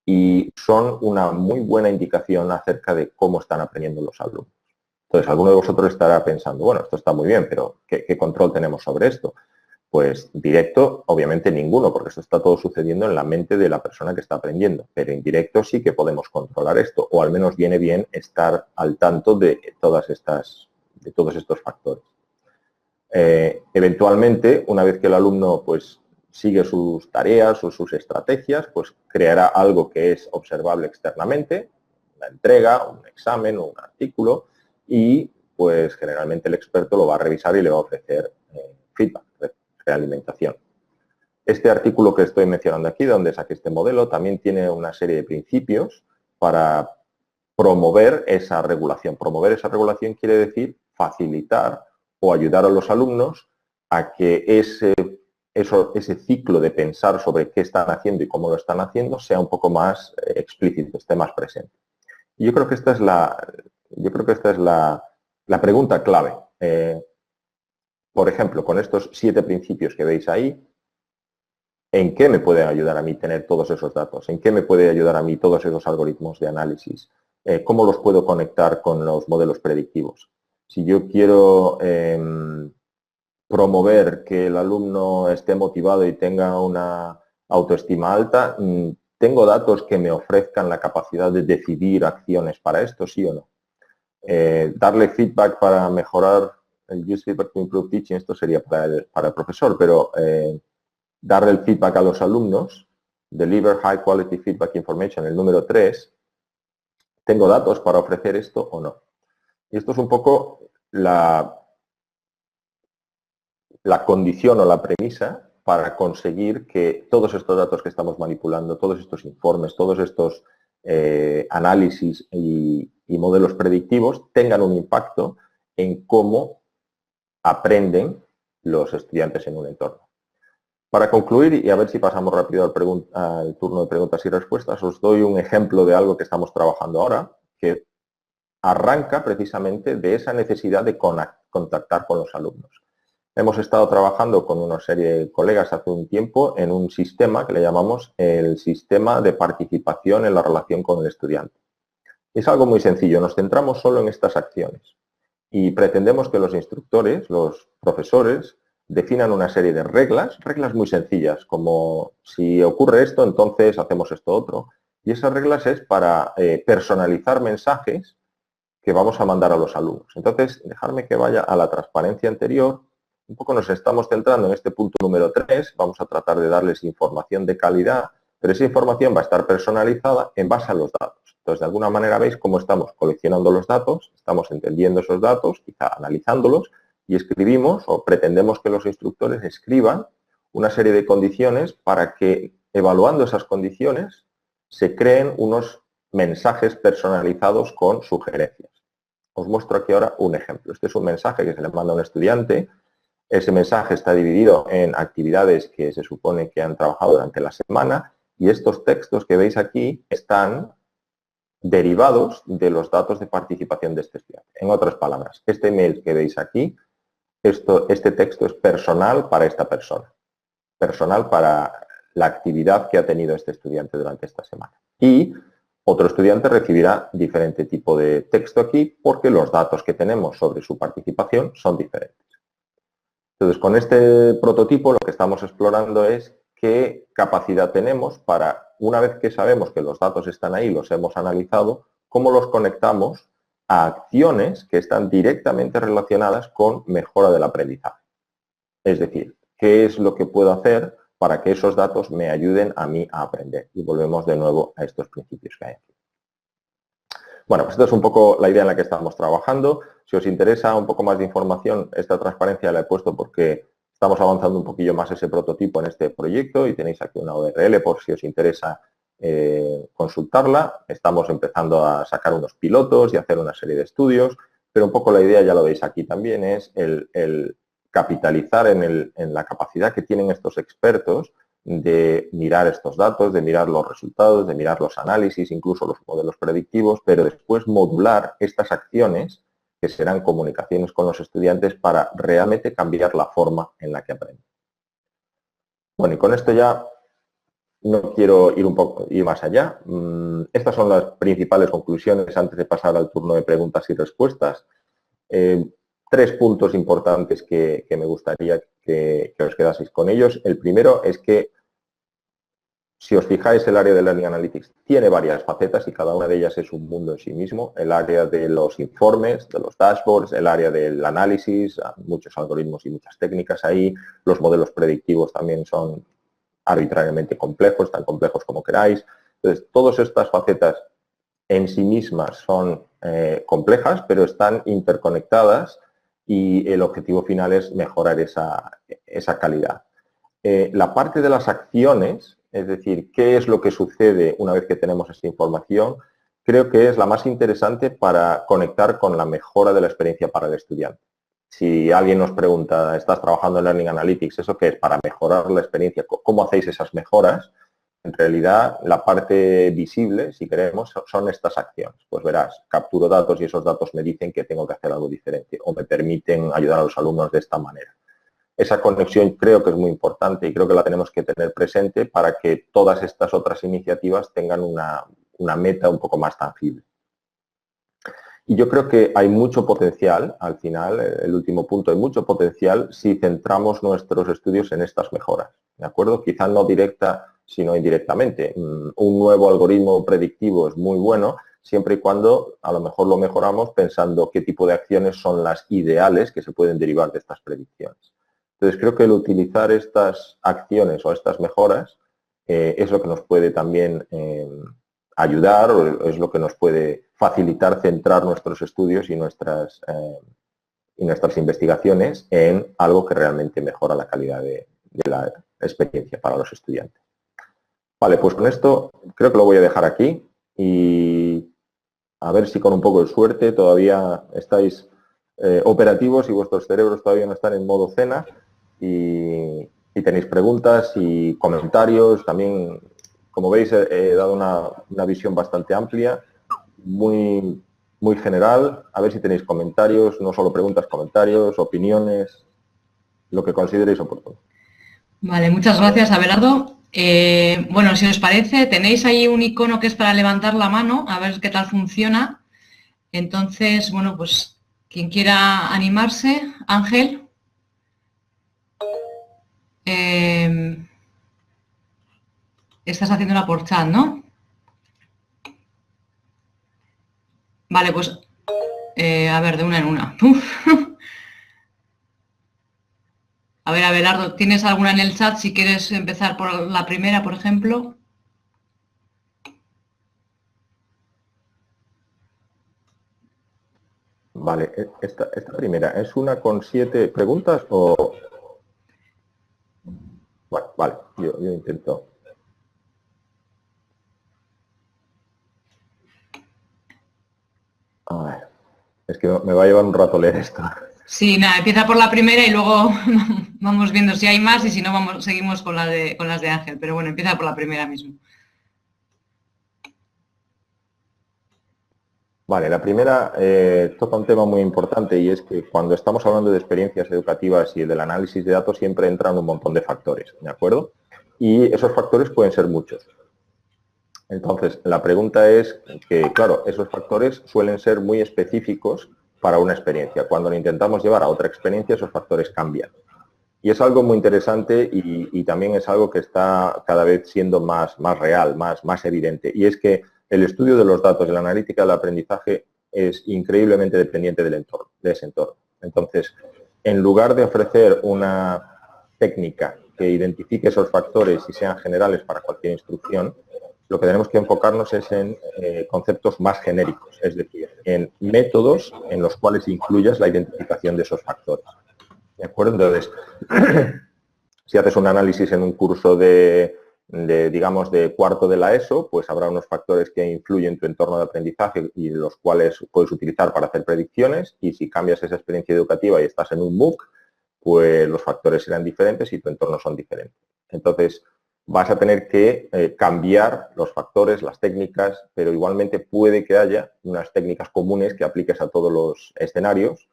Y son una muy buena indicación acerca de cómo están aprendiendo los alumnos. Entonces, alguno de vosotros estará pensando, bueno, esto está muy bien, pero ¿qué control tenemos sobre esto? Pues directo, obviamente ninguno, porque esto está todo sucediendo en la mente de la persona que está aprendiendo, pero indirecto sí que podemos controlar esto, o al menos viene bien estar al tanto de todos estos factores. Eventualmente, una vez que el alumno pues, sigue sus tareas o sus estrategias, pues creará algo que es observable externamente, una entrega, un examen o un artículo, y pues generalmente el experto lo va a revisar y le va a ofrecer feedback, realimentación. Este artículo que estoy mencionando aquí, donde saqué este modelo, también tiene una serie de principios para promover esa regulación. Promover esa regulación quiere decir facilitar o ayudar a los alumnos a que ese ciclo de pensar sobre qué están haciendo y cómo lo están haciendo sea un poco más explícito, esté más presente. Y yo creo que esta es la pregunta clave. Por ejemplo, con estos 7 principios que veis ahí, ¿en qué me puede ayudar a mí tener todos esos datos? ¿En qué me puede ayudar a mí todos esos algoritmos de análisis? ¿Cómo los puedo conectar con los modelos predictivos? Si yo quiero promover que el alumno esté motivado y tenga una autoestima alta, ¿tengo datos que me ofrezcan la capacidad de decidir acciones para esto, sí o no? Darle feedback para mejorar el use feedback to improve teaching, esto sería para el profesor, pero darle el feedback a los alumnos, deliver high quality feedback information, el número 3, ¿tengo datos para ofrecer esto o no? Y esto es un poco la condición o la premisa para conseguir que todos estos datos que estamos manipulando, todos estos informes, todos estos análisis y modelos predictivos tengan un impacto en cómo aprenden los estudiantes en un entorno. Para concluir, y a ver si pasamos rápido al turno de preguntas y respuestas, os doy un ejemplo de algo que estamos trabajando ahora, que arranca precisamente de esa necesidad de contactar con los alumnos. Hemos estado trabajando con una serie de colegas hace un tiempo en un sistema que le llamamos el sistema de participación en la relación con el estudiante. Es algo muy sencillo, nos centramos solo en estas acciones y pretendemos que los instructores, los profesores, definan una serie de reglas muy sencillas, como si ocurre esto, entonces hacemos esto otro. Y esas reglas es para personalizar mensajes que vamos a mandar a los alumnos. Entonces, dejarme que vaya a la transparencia anterior. Un poco nos estamos centrando en este punto número 3. Vamos a tratar de darles información de calidad, pero esa información va a estar personalizada en base a los datos. Entonces, de alguna manera veis cómo estamos coleccionando los datos, estamos entendiendo esos datos, quizá analizándolos, y escribimos o pretendemos que los instructores escriban una serie de condiciones para que, evaluando esas condiciones, se creen unos mensajes personalizados con sugerencias. Os muestro aquí ahora un ejemplo. Este es un mensaje que se le manda a un estudiante. Ese mensaje está dividido en actividades que se supone que han trabajado durante la semana y estos textos que veis aquí están derivados de los datos de participación de este estudiante. En otras palabras, este email que veis aquí, este texto es personal para esta persona, personal para la actividad que ha tenido este estudiante durante esta semana. Y otro estudiante recibirá diferente tipo de texto aquí porque los datos que tenemos sobre su participación son diferentes. Entonces, con este prototipo lo que estamos explorando es qué capacidad tenemos para, una vez que sabemos que los datos están ahí, los hemos analizado, cómo los conectamos a acciones que están directamente relacionadas con mejora del aprendizaje. Es decir, ¿qué es lo que puedo hacer para que esos datos me ayuden a mí a aprender? Y volvemos de nuevo a estos principios que hay aquí. Bueno, pues esta es un poco la idea en la que estamos trabajando. Si os interesa un poco más de información, esta transparencia la he puesto porque estamos avanzando un poquillo más ese prototipo en este proyecto y tenéis aquí una URL por si os interesa consultarla. Estamos empezando a sacar unos pilotos y hacer una serie de estudios, pero un poco la idea, ya lo veis aquí también, es el capitalizar en la capacidad que tienen estos expertos de mirar estos datos, de mirar los resultados, de mirar los análisis, incluso los modelos predictivos, pero después modular estas acciones que serán comunicaciones con los estudiantes para realmente cambiar la forma en la que aprenden. Bueno, y con esto ya no quiero ir más allá. Estas son las principales conclusiones antes de pasar al turno de preguntas y respuestas. 3 puntos importantes que me gustaría que os quedaseis con ellos. El primero es que Si os fijáis, el área de Learning Analytics tiene varias facetas y cada una de ellas es un mundo en sí mismo. El área de los informes, de los dashboards, el área del análisis, muchos algoritmos y muchas técnicas ahí. Los modelos predictivos también son arbitrariamente complejos, tan complejos como queráis. Entonces, todas estas facetas en sí mismas son complejas, pero están interconectadas y el objetivo final es mejorar esa calidad. La parte de las acciones, es decir, qué es lo que sucede una vez que tenemos esa información, creo que es la más interesante para conectar con la mejora de la experiencia para el estudiante. Si alguien nos pregunta, ¿estás trabajando en Learning Analytics? ¿Eso qué es? Para mejorar la experiencia. ¿Cómo hacéis esas mejoras? En realidad, la parte visible, si queremos, son estas acciones. Pues verás, capturo datos y esos datos me dicen que tengo que hacer algo diferente o me permiten ayudar a los alumnos de esta manera. Esa conexión creo que es muy importante y creo que la tenemos que tener presente para que todas estas otras iniciativas tengan una meta un poco más tangible. Y yo creo que hay mucho potencial, al final, el último punto, hay mucho potencial si centramos nuestros estudios en estas mejoras, ¿de acuerdo? Quizá no directa, sino indirectamente. Un nuevo algoritmo predictivo es muy bueno, siempre y cuando a lo mejor lo mejoramos pensando qué tipo de acciones son las ideales que se pueden derivar de estas predicciones. Entonces, creo que el utilizar estas acciones o estas mejoras es lo que nos puede también ayudar o es lo que nos puede facilitar centrar nuestros estudios y nuestras investigaciones en algo que realmente mejora la calidad de la experiencia para los estudiantes. Vale, pues con esto creo que lo voy a dejar aquí y a ver si con un poco de suerte todavía estáis operativos y vuestros cerebros todavía no están en modo cena y tenéis preguntas y comentarios. También, como veis, he dado una visión bastante amplia, muy general. A ver si tenéis comentarios, no solo preguntas, comentarios, opiniones, lo que consideréis oportuno. Vale, muchas gracias, Abelardo. Bueno, si os parece, tenéis ahí un icono que es para levantar la mano, a ver qué tal funciona. Entonces, bueno, pues quien quiera animarse, Ángel. Estás haciéndola por chat, ¿no? Vale, pues a ver, de una en una. A ver, Abelardo, ¿tienes alguna en el chat? Si quieres empezar por la primera, por ejemplo. Vale, esta primera, ¿es una con 7 preguntas o...? Bueno, vale, yo intento. A ver, es que me va a llevar un rato leer esto. Sí, nada, empieza por la primera y luego vamos viendo si hay más y si no, seguimos con las de Ángel. Pero bueno, empieza por la primera mismo. Vale, la primera toca un tema muy importante y es que cuando estamos hablando de experiencias educativas y del análisis de datos siempre entran un montón de factores, ¿de acuerdo? Y esos factores pueden ser muchos. Entonces, la pregunta es que, claro, esos factores suelen ser muy específicos para una experiencia. Cuando lo intentamos llevar a otra experiencia, esos factores cambian. Y es algo muy interesante y también es algo que está cada vez siendo más real, más evidente. Y es que el estudio de los datos de la analítica del aprendizaje es increíblemente dependiente del entorno, de ese entorno. Entonces, en lugar de ofrecer una técnica que identifique esos factores y sean generales para cualquier instrucción, lo que tenemos que enfocarnos es en conceptos más genéricos, es decir, en métodos en los cuales incluyas la identificación de esos factores. ¿De acuerdo? Entonces, si haces un análisis en un curso digamos, de cuarto de la ESO, pues habrá unos factores que influyen en tu entorno de aprendizaje y los cuales puedes utilizar para hacer predicciones, y si cambias esa experiencia educativa y estás en un MOOC, pues los factores serán diferentes y tu entorno son diferentes. Entonces, vas a tener que cambiar los factores, las técnicas, pero igualmente puede que haya unas técnicas comunes que apliques a todos los escenarios,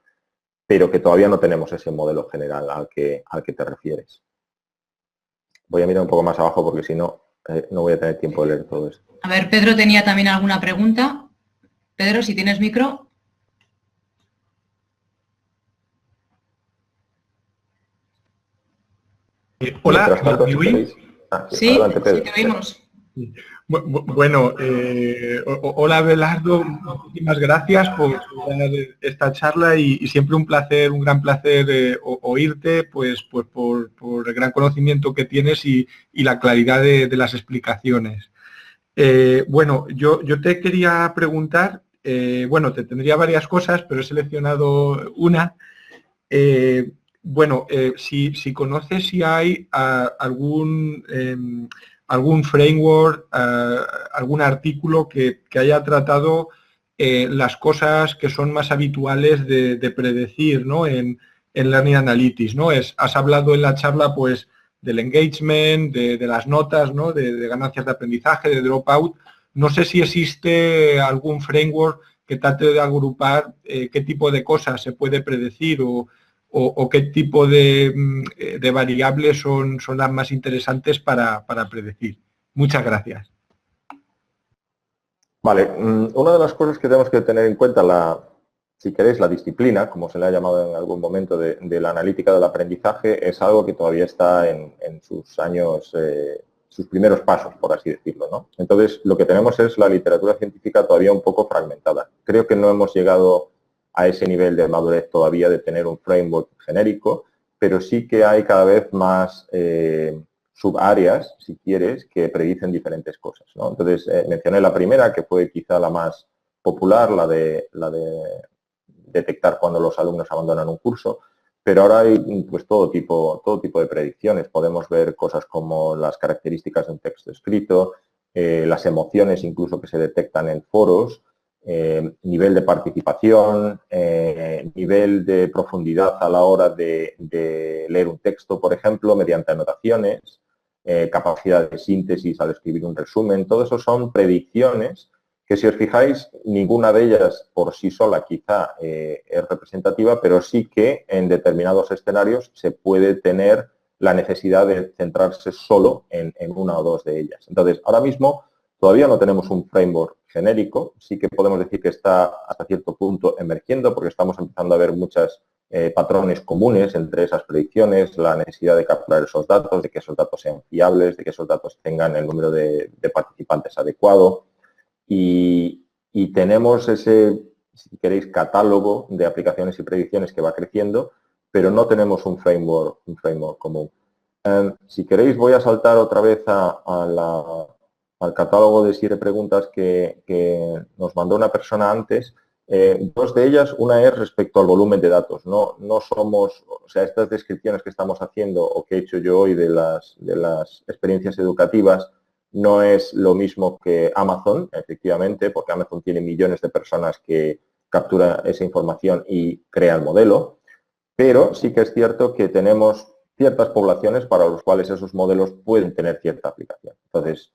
pero que todavía no tenemos ese modelo general al que te refieres. Voy a mirar un poco más abajo porque si no, no voy a tener tiempo de leer todo esto. A ver, Pedro tenía también alguna pregunta. Pedro, si tienes micro. Hola, ¿me oís? Sí, adelante, Pedro. sí, te oímos. Bueno, hola Belardo, muchísimas gracias por dar esta charla y siempre un placer, un gran placer oírte, pues por el gran conocimiento que tienes y la claridad de las explicaciones. Bueno, yo te quería preguntar, bueno, te tendría varias cosas, pero he seleccionado una. Bueno, si conoces si hay algún framework, algún artículo que haya tratado las cosas que son más habituales de predecir, ¿no? en Learning Analytics, ¿no? Has hablado en la charla, pues, del engagement, de las notas, ¿no? de ganancias de aprendizaje, de dropout. No sé si existe algún framework que trate de agrupar qué tipo de cosas se puede predecir o qué tipo de variables son las más interesantes para predecir. Muchas gracias. Vale, una de las cosas que tenemos que tener en cuenta, si queréis, la disciplina, como se le ha llamado en algún momento, de la analítica del aprendizaje, es algo que todavía está en sus años, sus primeros pasos, por así decirlo, ¿no? Entonces, lo que tenemos es la literatura científica todavía un poco fragmentada. Creo que no hemos llegado a ese nivel de madurez todavía de tener un framework genérico, pero sí que hay cada vez más subáreas, si quieres, que predicen diferentes cosas, ¿no? Entonces, mencioné la primera, que fue quizá la más popular, la de detectar cuando los alumnos abandonan un curso, pero ahora hay pues todo tipo de predicciones. Podemos ver cosas como las características de un texto escrito, las emociones incluso que se detectan en foros, nivel de participación, nivel de profundidad a la hora de leer un texto, por ejemplo, mediante anotaciones, capacidad de síntesis al escribir un resumen. Todo eso son predicciones que, si os fijáis, ninguna de ellas por sí sola quizá es representativa, pero sí que en determinados escenarios se puede tener la necesidad de centrarse solo en una o dos de ellas. Entonces, ahora mismo todavía no tenemos un framework genérico, sí que podemos decir que está hasta cierto punto emergiendo, porque estamos empezando a ver muchos patrones comunes entre esas predicciones, la necesidad de capturar esos datos, de que esos datos sean fiables, de que esos datos tengan el número de participantes adecuado. Y tenemos ese, si queréis, catálogo de aplicaciones y predicciones que va creciendo, pero no tenemos un framework común. Si queréis, voy a saltar otra vez al catálogo de 7 preguntas que nos mandó una persona antes. Dos de ellas, una es respecto al volumen de datos. No somos, o sea, estas descripciones que estamos haciendo o que he hecho yo hoy de las experiencias educativas no es lo mismo que Amazon, efectivamente, porque Amazon tiene millones de personas que captura esa información y crea el modelo, pero sí que es cierto que tenemos ciertas poblaciones para los cuales esos modelos pueden tener cierta aplicación. Entonces,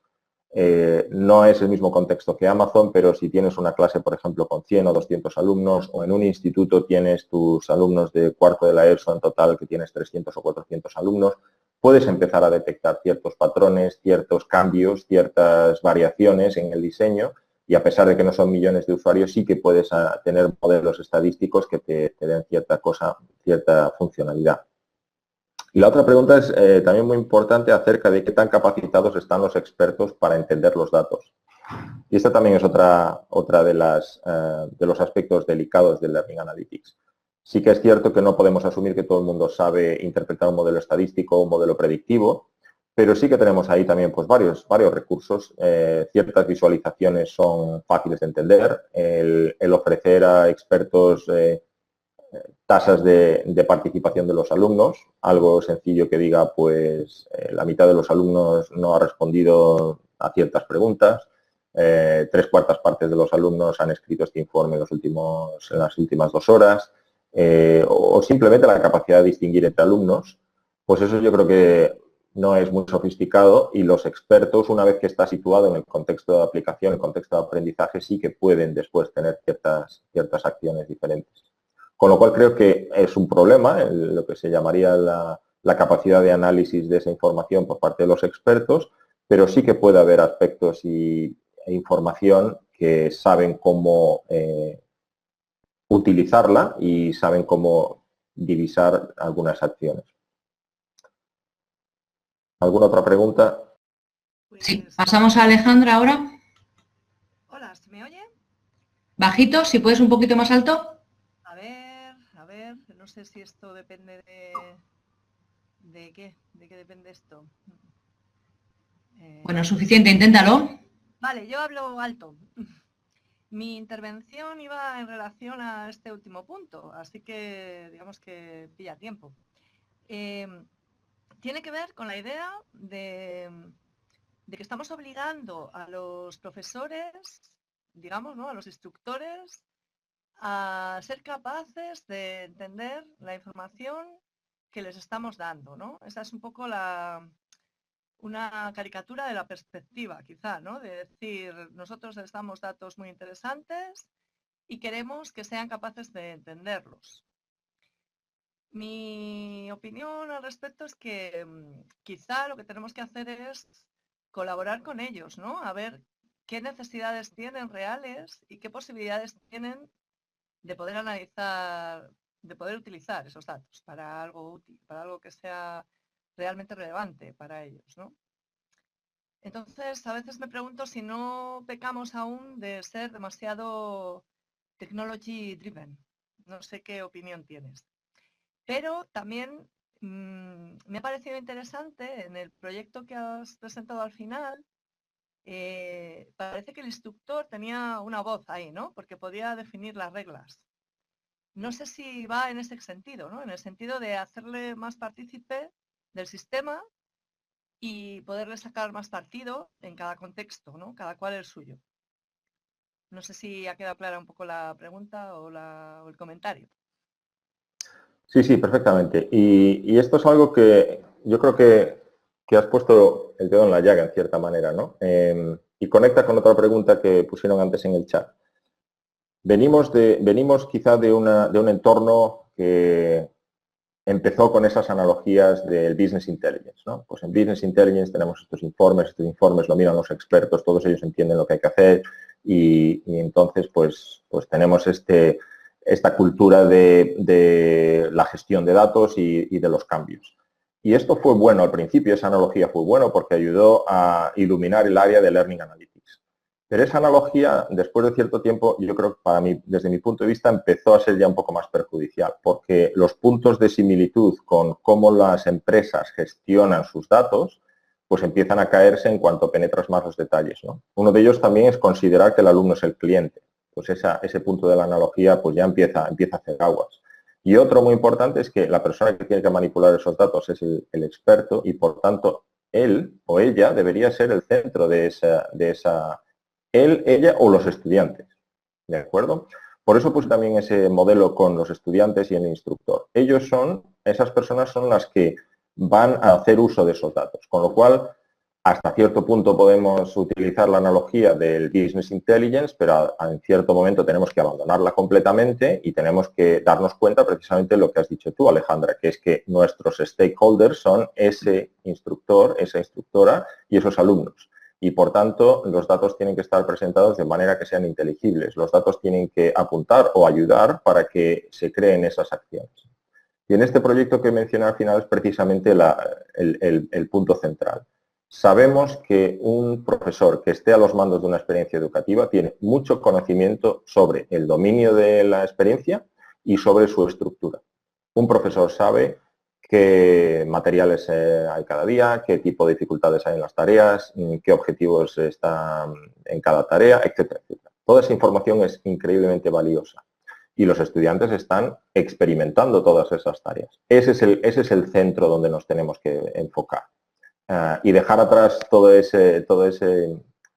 no es el mismo contexto que Amazon, pero si tienes una clase, por ejemplo, con 100 o 200 alumnos, o en un instituto tienes tus alumnos de cuarto de la ESO en total, que tienes 300 o 400 alumnos, puedes empezar a detectar ciertos patrones, ciertos cambios, ciertas variaciones en el diseño, y a pesar de que no son millones de usuarios, sí que puedes tener modelos estadísticos que te den cierta funcionalidad. Y la otra pregunta es también muy importante acerca de qué tan capacitados están los expertos para entender los datos. Y esta también es otra de los aspectos delicados del Learning Analytics. Sí que es cierto que no podemos asumir que todo el mundo sabe interpretar un modelo estadístico o un modelo predictivo, pero sí que tenemos ahí también pues, varios recursos. Ciertas visualizaciones son fáciles de entender. El ofrecer a expertos tasas de participación de los alumnos, algo sencillo que diga, pues, la mitad de los alumnos no ha respondido a ciertas preguntas, 3/4 partes de los alumnos han escrito este informe en las últimas 2 horas, o simplemente la capacidad de distinguir entre alumnos, pues eso yo creo que no es muy sofisticado, y los expertos, una vez que está situado en el contexto de aplicación, en el contexto de aprendizaje, sí que pueden después tener ciertas acciones diferentes. Con lo cual creo que es un problema, lo que se llamaría la capacidad de análisis de esa información por parte de los expertos, pero sí que puede haber aspectos e información que saben cómo utilizarla y saben cómo divisar algunas acciones. ¿Alguna otra pregunta? Sí, pasamos a Alejandra ahora. Hola, ¿se me oye? Bajito, si puedes un poquito más alto. A ver, no sé si esto depende ¿de qué? ¿De qué depende esto? Bueno, suficiente, inténtalo. Vale, yo hablo alto. Mi intervención iba en relación a este último punto, así que digamos que pilla tiempo. Tiene que ver con la idea de que estamos obligando a los profesores, digamos, ¿no?, a los instructores, a ser capaces de entender la información que les estamos dando, ¿no? Esa es un poco una caricatura de la perspectiva, quizá, ¿no? De decir, nosotros les damos datos muy interesantes y queremos que sean capaces de entenderlos. Mi opinión al respecto es que quizá lo que tenemos que hacer es colaborar con ellos, ¿no? A ver qué necesidades tienen reales y qué posibilidades tienen de poder analizar, de poder utilizar esos datos para algo útil, para algo que sea realmente relevante para ellos, ¿no? Entonces, a veces me pregunto si no pecamos aún de ser demasiado technology driven. No sé qué opinión tienes. Pero también me ha parecido interesante en el proyecto que has presentado al final. Parece que el instructor tenía una voz ahí, ¿no? Porque podía definir las reglas. No sé si va en ese sentido, ¿no? En el sentido de hacerle más partícipe del sistema y poderle sacar más partido en cada contexto, ¿no? Cada cual el suyo. No sé si ha quedado clara un poco la pregunta o el comentario. Sí, sí, perfectamente. Y esto es algo que yo creo que has puesto el dedo en la llaga, en cierta manera, ¿no? Y conecta con otra pregunta que pusieron antes en el chat. Venimos quizá de un entorno que empezó con esas analogías del Business Intelligence, ¿no? Pues en Business Intelligence tenemos estos informes lo miran los expertos, todos ellos entienden lo que hay que hacer y entonces pues tenemos esta cultura de la gestión de datos y de los cambios. Y esto fue bueno al principio, esa analogía fue bueno porque ayudó a iluminar el área de Learning Analytics. Pero esa analogía, después de cierto tiempo, yo creo que para mí, desde mi punto de vista, empezó a ser ya un poco más perjudicial, porque los puntos de similitud con cómo las empresas gestionan sus datos, pues empiezan a caerse en cuanto penetras más los detalles, ¿no? Uno de ellos también es considerar que el alumno es el cliente. Pues ese punto de la analogía pues ya empieza a hacer aguas. Y otro muy importante es que la persona que tiene que manipular esos datos es el experto y, por tanto, él o ella debería ser el centro de esa él, ella o los estudiantes, ¿de acuerdo? Por eso puse también ese modelo con los estudiantes y el instructor. Esas personas son las que van a hacer uso de esos datos, con lo cual hasta cierto punto podemos utilizar la analogía del Business Intelligence, pero en cierto momento tenemos que abandonarla completamente y tenemos que darnos cuenta precisamente de lo que has dicho tú, Alejandra, que es que nuestros stakeholders son ese instructor, esa instructora y esos alumnos. Y, por tanto, los datos tienen que estar presentados de manera que sean inteligibles. Los datos tienen que apuntar o ayudar para que se creen esas acciones. Y en este proyecto que mencioné al final es precisamente el punto central. Sabemos que un profesor que esté a los mandos de una experiencia educativa tiene mucho conocimiento sobre el dominio de la experiencia y sobre su estructura. Un profesor sabe qué materiales hay cada día, qué tipo de dificultades hay en las tareas, qué objetivos están en cada tarea, etcétera, etcétera. Toda esa información es increíblemente valiosa y los estudiantes están experimentando todas esas tareas. Ese es el centro donde nos tenemos que enfocar y dejar atrás todo ese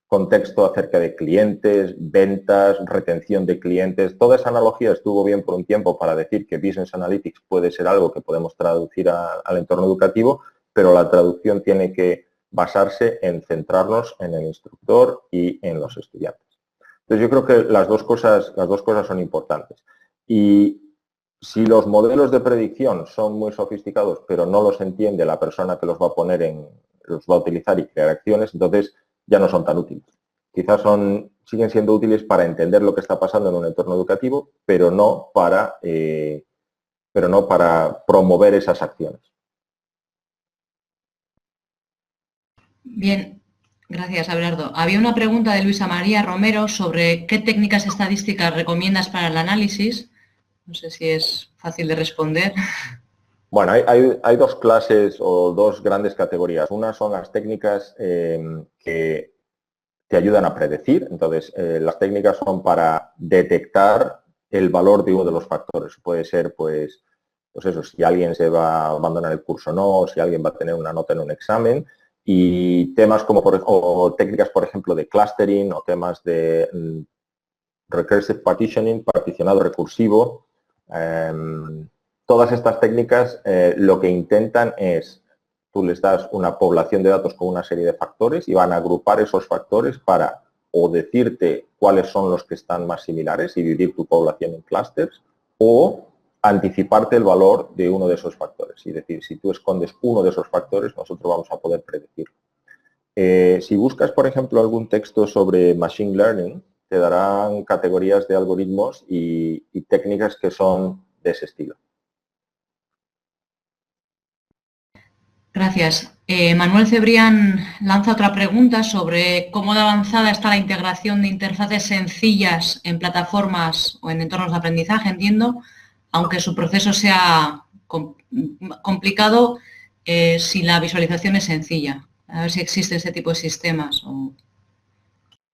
contexto acerca de clientes, ventas, retención de clientes. Toda esa analogía estuvo bien por un tiempo para decir que Business Analytics puede ser algo que podemos traducir al entorno educativo, pero la traducción tiene que basarse en centrarnos en el instructor y en los estudiantes. Entonces yo creo que las dos cosas son importantes. Y si los modelos de predicción son muy sofisticados, pero no los entiende la persona que los va a utilizar y crear acciones, entonces ya no son tan útiles. Quizás siguen siendo útiles para entender lo que está pasando en un entorno educativo, pero no para promover esas acciones. Bien, gracias, Abelardo. Había una pregunta de Luisa María Romero sobre qué técnicas estadísticas recomiendas para el análisis. No sé si es fácil de responder. Bueno, hay dos clases o dos grandes categorías. Una son las técnicas que te ayudan a predecir. Entonces, las técnicas son para detectar el valor de uno de los factores. Puede ser, pues eso, si alguien se va a abandonar el curso o no, o si alguien va a tener una nota en un examen. Y temas como, o técnicas, por ejemplo, de clustering o temas de recursive partitioning, particionado recursivo. Todas estas técnicas lo que intentan es, tú les das una población de datos con una serie de factores y van a agrupar esos factores para o decirte cuáles son los que están más similares y dividir tu población en clústeres, o anticiparte el valor de uno de esos factores. Es decir, si tú escondes uno de esos factores, nosotros vamos a poder predecirlo. Si buscas, por ejemplo, algún texto sobre Machine Learning, te darán categorías de algoritmos y técnicas que son de ese estilo. Gracias. Manuel Cebrián lanza otra pregunta sobre cómo de avanzada está la integración de interfaces sencillas en plataformas o en entornos de aprendizaje, entiendo, aunque su proceso sea complicado si la visualización es sencilla. A ver si existe ese tipo de sistemas.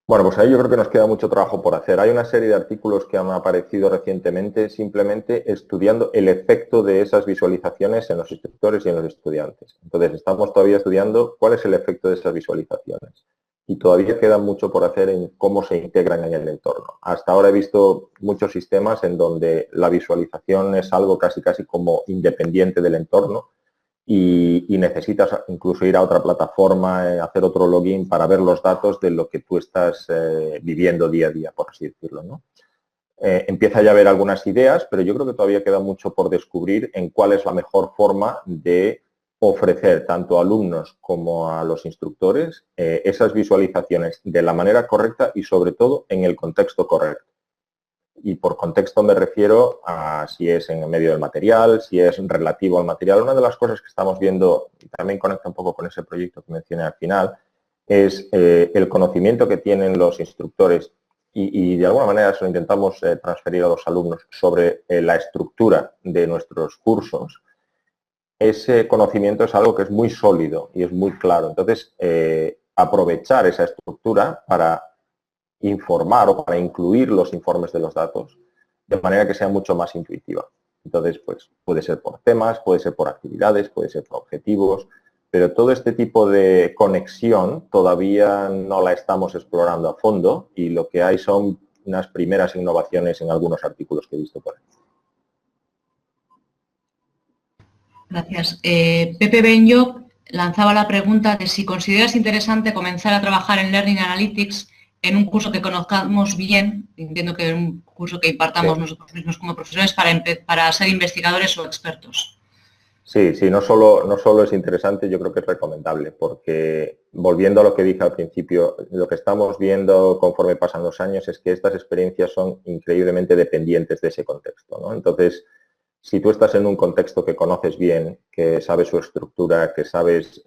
Bueno, pues ahí yo creo que nos queda mucho trabajo por hacer. Hay una serie de artículos que han aparecido recientemente simplemente estudiando el efecto de esas visualizaciones en los instructores y en los estudiantes. Entonces, estamos todavía estudiando cuál es el efecto de esas visualizaciones. Y todavía queda mucho por hacer en cómo se integran en el entorno. Hasta ahora he visto muchos sistemas en donde la visualización es algo casi como independiente del entorno, y necesitas incluso ir a otra plataforma, hacer otro login para ver los datos de lo que tú estás viviendo día a día, por así decirlo, ¿no? Empieza ya a haber algunas ideas, pero yo creo que todavía queda mucho por descubrir en cuál es la mejor forma de ofrecer tanto a alumnos como a los instructores esas visualizaciones de la manera correcta y sobre todo en el contexto correcto. Y por contexto me refiero a si es en el medio del material, si es relativo al material. Una de las cosas que estamos viendo, y también conecta un poco con ese proyecto que mencioné al final, es el conocimiento que tienen los instructores y de alguna manera eso lo intentamos transferir a los alumnos sobre la estructura de nuestros cursos. Ese conocimiento es algo que es muy sólido y es muy claro. Entonces, aprovechar esa estructura para informar o para incluir los informes de los datos de manera que sea mucho más intuitiva. Entonces, pues puede ser por temas, puede ser por actividades, puede ser por objetivos, pero todo este tipo de conexión todavía no la estamos explorando a fondo y lo que hay son unas primeras innovaciones en algunos artículos que he visto por ahí. Gracias. Pepe Benyo lanzaba la pregunta de si consideras interesante comenzar a trabajar en Learning Analytics en un curso que conozcamos bien, entiendo que es un curso que impartamos nosotros mismos como profesores para ser investigadores o expertos. Sí, no solo es interesante, yo creo que es recomendable, porque volviendo a lo que dije al principio, lo que estamos viendo conforme pasan los años es que estas experiencias son increíblemente dependientes de ese contexto, ¿no? Entonces, si tú estás en un contexto que conoces bien, que sabes su estructura, que sabes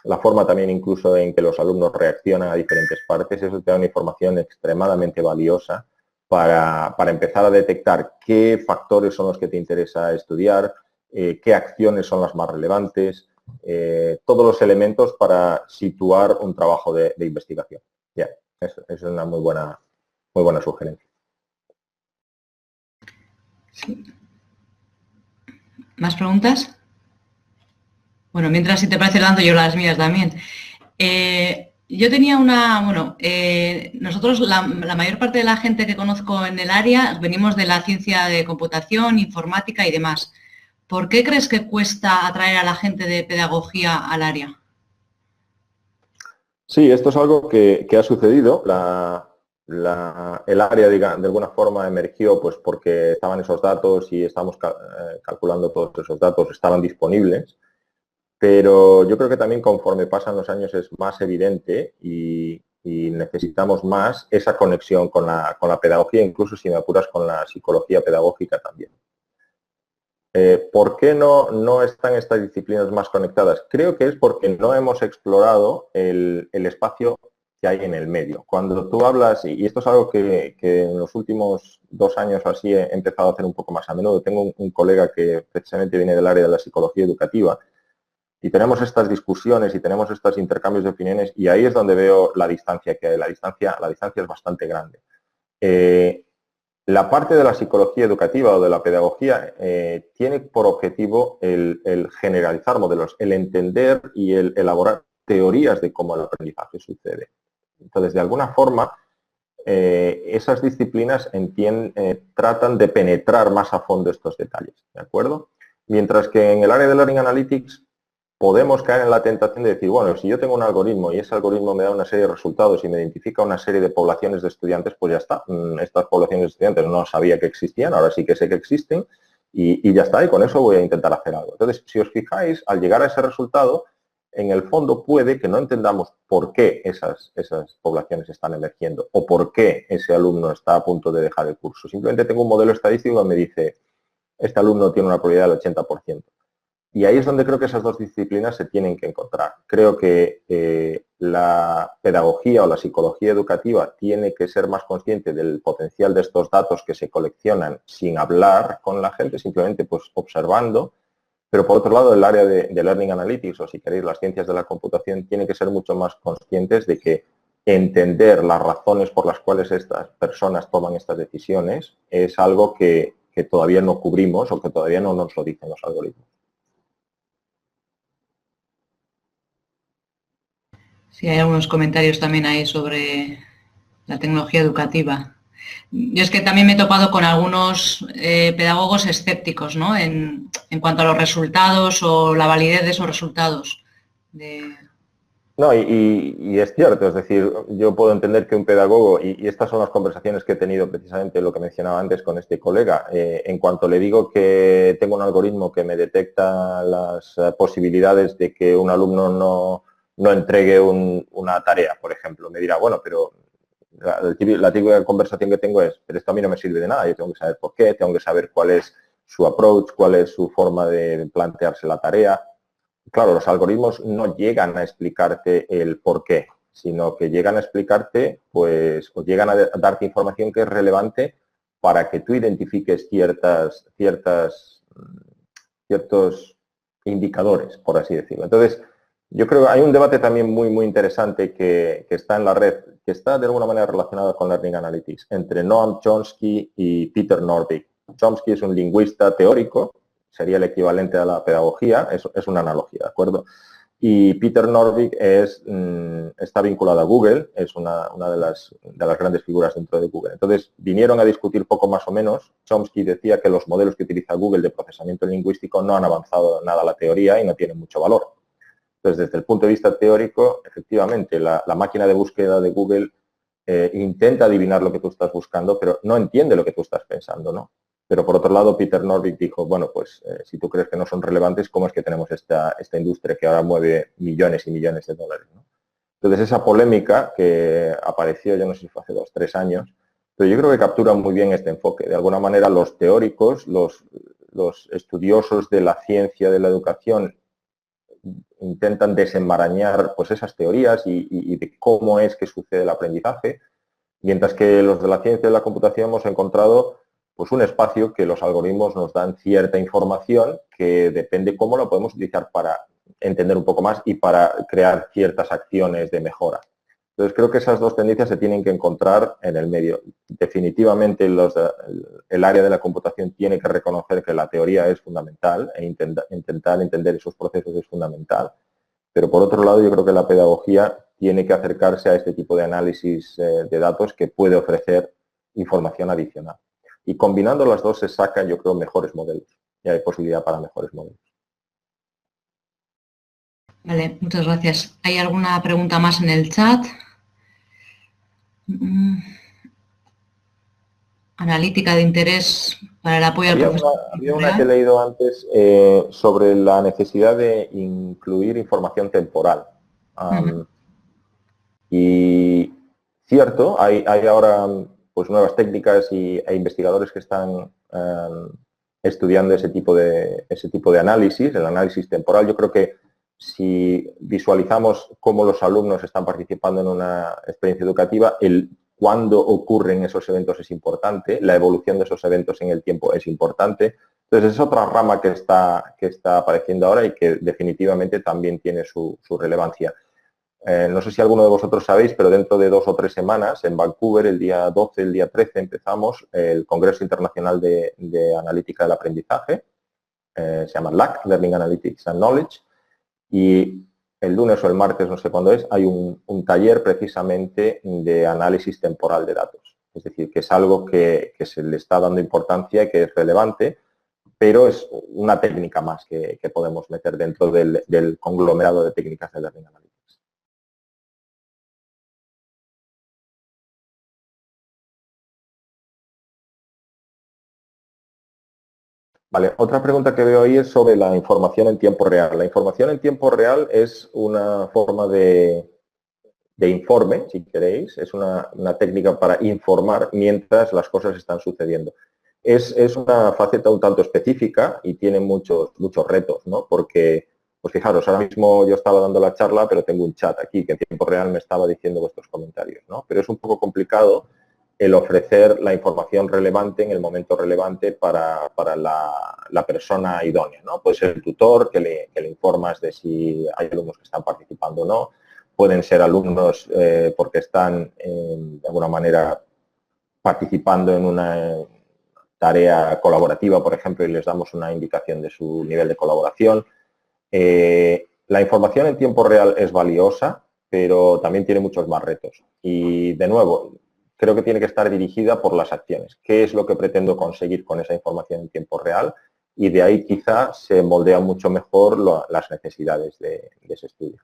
la forma también incluso en que los alumnos reaccionan a diferentes partes, eso te da una información extremadamente valiosa para empezar a detectar qué factores son los que te interesa estudiar, qué acciones son las más relevantes, todos los elementos para situar un trabajo de investigación. Ya, es una muy buena sugerencia. Sí. ¿Más preguntas? Bueno, mientras, si te parece, lanzo yo las mías también. Yo tenía nosotros, la mayor parte de la gente que conozco en el área, venimos de la ciencia de computación, informática y demás. ¿Por qué crees que cuesta atraer a la gente de pedagogía al área? Sí, esto es algo que ha sucedido. El área, de alguna forma, emergió pues porque estaban esos datos y estamos calculando todos esos datos, estaban disponibles. Pero yo creo que también conforme pasan los años es más evidente y necesitamos más esa conexión con la pedagogía, incluso si me apuras con la psicología pedagógica también. ¿Por qué no están estas disciplinas más conectadas? Creo que es porque no hemos explorado el espacio que hay en el medio. Cuando tú hablas, y esto es algo que en los últimos 2 años o así he empezado a hacer un poco más a menudo, tengo un colega que precisamente viene del área de la psicología educativa y tenemos estas discusiones y tenemos estos intercambios de opiniones y ahí es donde veo la distancia que hay. La distancia es bastante grande. La parte de la psicología educativa o de la pedagogía tiene por objetivo el generalizar modelos, el entender y el elaborar teorías de cómo el aprendizaje sucede. Entonces, de alguna forma, esas disciplinas tratan de penetrar más a fondo estos detalles, ¿de acuerdo? Mientras que en el área de Learning Analytics podemos caer en la tentación de decir, bueno, si yo tengo un algoritmo y ese algoritmo me da una serie de resultados y me identifica una serie de poblaciones de estudiantes, pues ya está. Estas poblaciones de estudiantes no sabía que existían, ahora sí que sé que existen y ya está, y con eso voy a intentar hacer algo. Entonces, si os fijáis, al llegar a ese resultado, en el fondo puede que no entendamos por qué esas poblaciones están emergiendo o por qué ese alumno está a punto de dejar el curso. Simplemente tengo un modelo estadístico que me dice, este alumno tiene una probabilidad del 80%. Y ahí es donde creo que esas dos disciplinas se tienen que encontrar. Creo que la pedagogía o la psicología educativa tiene que ser más consciente del potencial de estos datos que se coleccionan sin hablar con la gente, simplemente pues observando. Pero por otro lado, el área de Learning Analytics, o si queréis, las ciencias de la computación, tiene que ser mucho más conscientes de que entender las razones por las cuales estas personas toman estas decisiones es algo que todavía no cubrimos o que todavía no nos lo dicen los algoritmos. Sí, hay algunos comentarios también ahí sobre la tecnología educativa. Yo es que también me he topado con algunos pedagogos escépticos, ¿no? En cuanto a los resultados o la validez de esos resultados. No, y es cierto, es decir, yo puedo entender que un pedagogo, y estas son las conversaciones que he tenido precisamente, lo que mencionaba antes con este colega, en cuanto le digo que tengo un algoritmo que me detecta las posibilidades de que un alumno no entregue una tarea, por ejemplo, me dirá, bueno, pero la típica conversación que tengo es, pero esto a mí no me sirve de nada, yo tengo que saber por qué, tengo que saber cuál es su approach, cuál es su forma de plantearse la tarea. Claro, los algoritmos no llegan a explicarte el por qué, sino que llegan a explicarte, pues, o llegan a darte información que es relevante para que tú identifiques ciertos indicadores, por así decirlo. Entonces, yo creo que hay un debate también muy interesante que está en la red, que está de alguna manera relacionado con Learning Analytics, entre Noam Chomsky y Peter Norvig. Chomsky es un lingüista teórico, sería el equivalente a la pedagogía, es una analogía, ¿de acuerdo? Y Peter Norvig está vinculado a Google, es una de las grandes figuras dentro de Google. Entonces, vinieron a discutir poco más o menos. Chomsky decía que los modelos que utiliza Google de procesamiento lingüístico no han avanzado nada a la teoría y no tienen mucho valor. Entonces, desde el punto de vista teórico, efectivamente, la máquina de búsqueda de Google intenta adivinar lo que tú estás buscando, pero no entiende lo que tú estás pensando, ¿no? Pero por otro lado, Peter Norvig dijo, bueno, pues si tú crees que no son relevantes, ¿cómo es que tenemos esta industria que ahora mueve millones y millones de dólares, ¿no? Entonces, esa polémica que apareció, yo no sé si fue hace 2 o 3 años, pero yo creo que captura muy bien este enfoque. De alguna manera, los teóricos, los estudiosos de la ciencia de la educación intentan desenmarañar pues, esas teorías y de cómo es que sucede el aprendizaje, mientras que los de la ciencia de la computación hemos encontrado pues un espacio que los algoritmos nos dan cierta información que depende cómo lo podemos utilizar para entender un poco más y para crear ciertas acciones de mejora. Entonces creo que esas dos tendencias se tienen que encontrar en el medio. Definitivamente el área de la computación tiene que reconocer que la teoría es fundamental e intentar entender esos procesos es fundamental. Pero por otro lado yo creo que la pedagogía tiene que acercarse a este tipo de análisis de datos que puede ofrecer información adicional. Y combinando las dos se sacan, yo creo, mejores modelos. Y hay posibilidad para mejores modelos. Vale, muchas gracias. ¿Hay alguna pregunta más en el chat? Analítica de interés para el apoyo al profesor. Había una que he leído antes sobre la necesidad de incluir información temporal. Y cierto, hay ahora pues nuevas técnicas e investigadores que están estudiando ese tipo de análisis, el análisis temporal. Yo creo que si visualizamos cómo los alumnos están participando en una experiencia educativa, el cuándo ocurren esos eventos es importante, la evolución de esos eventos en el tiempo es importante. Entonces, es otra rama que está apareciendo ahora y que definitivamente también tiene su relevancia. No sé si alguno de vosotros sabéis, pero dentro de 2 o 3 semanas, en Vancouver, el día 12, el día 13, empezamos el Congreso Internacional de Analítica del Aprendizaje. Se llama LAC, Learning Analytics and Knowledge. Y el lunes o el martes, no sé cuándo es, hay un taller precisamente de análisis temporal de datos. Es decir, que es algo que se le está dando importancia y que es relevante, pero es una técnica más que podemos meter dentro del conglomerado de técnicas de Learning Analytics. Vale, otra pregunta que veo ahí es sobre la información en tiempo real. La información en tiempo real es una forma de informe, si queréis, es una técnica para informar mientras las cosas están sucediendo. Es una faceta un tanto específica y tiene muchos retos, ¿no? Porque, pues fijaros, ahora mismo yo estaba dando la charla, pero tengo un chat aquí que en tiempo real me estaba diciendo vuestros comentarios, ¿no? Pero es un poco complicado el ofrecer la información relevante en el momento relevante para la persona idónea, ¿no? Puede ser el tutor que le informas de si hay alumnos que están participando o no. Pueden ser alumnos porque están de alguna manera participando en una tarea colaborativa, por ejemplo, y les damos una indicación de su nivel de colaboración. La información en tiempo real es valiosa, pero también tiene muchos más retos. Y, de nuevo, creo que tiene que estar dirigida por las acciones. ¿Qué es lo que pretendo conseguir con esa información en tiempo real? Y de ahí quizá se moldean mucho mejor las necesidades de ese estudio.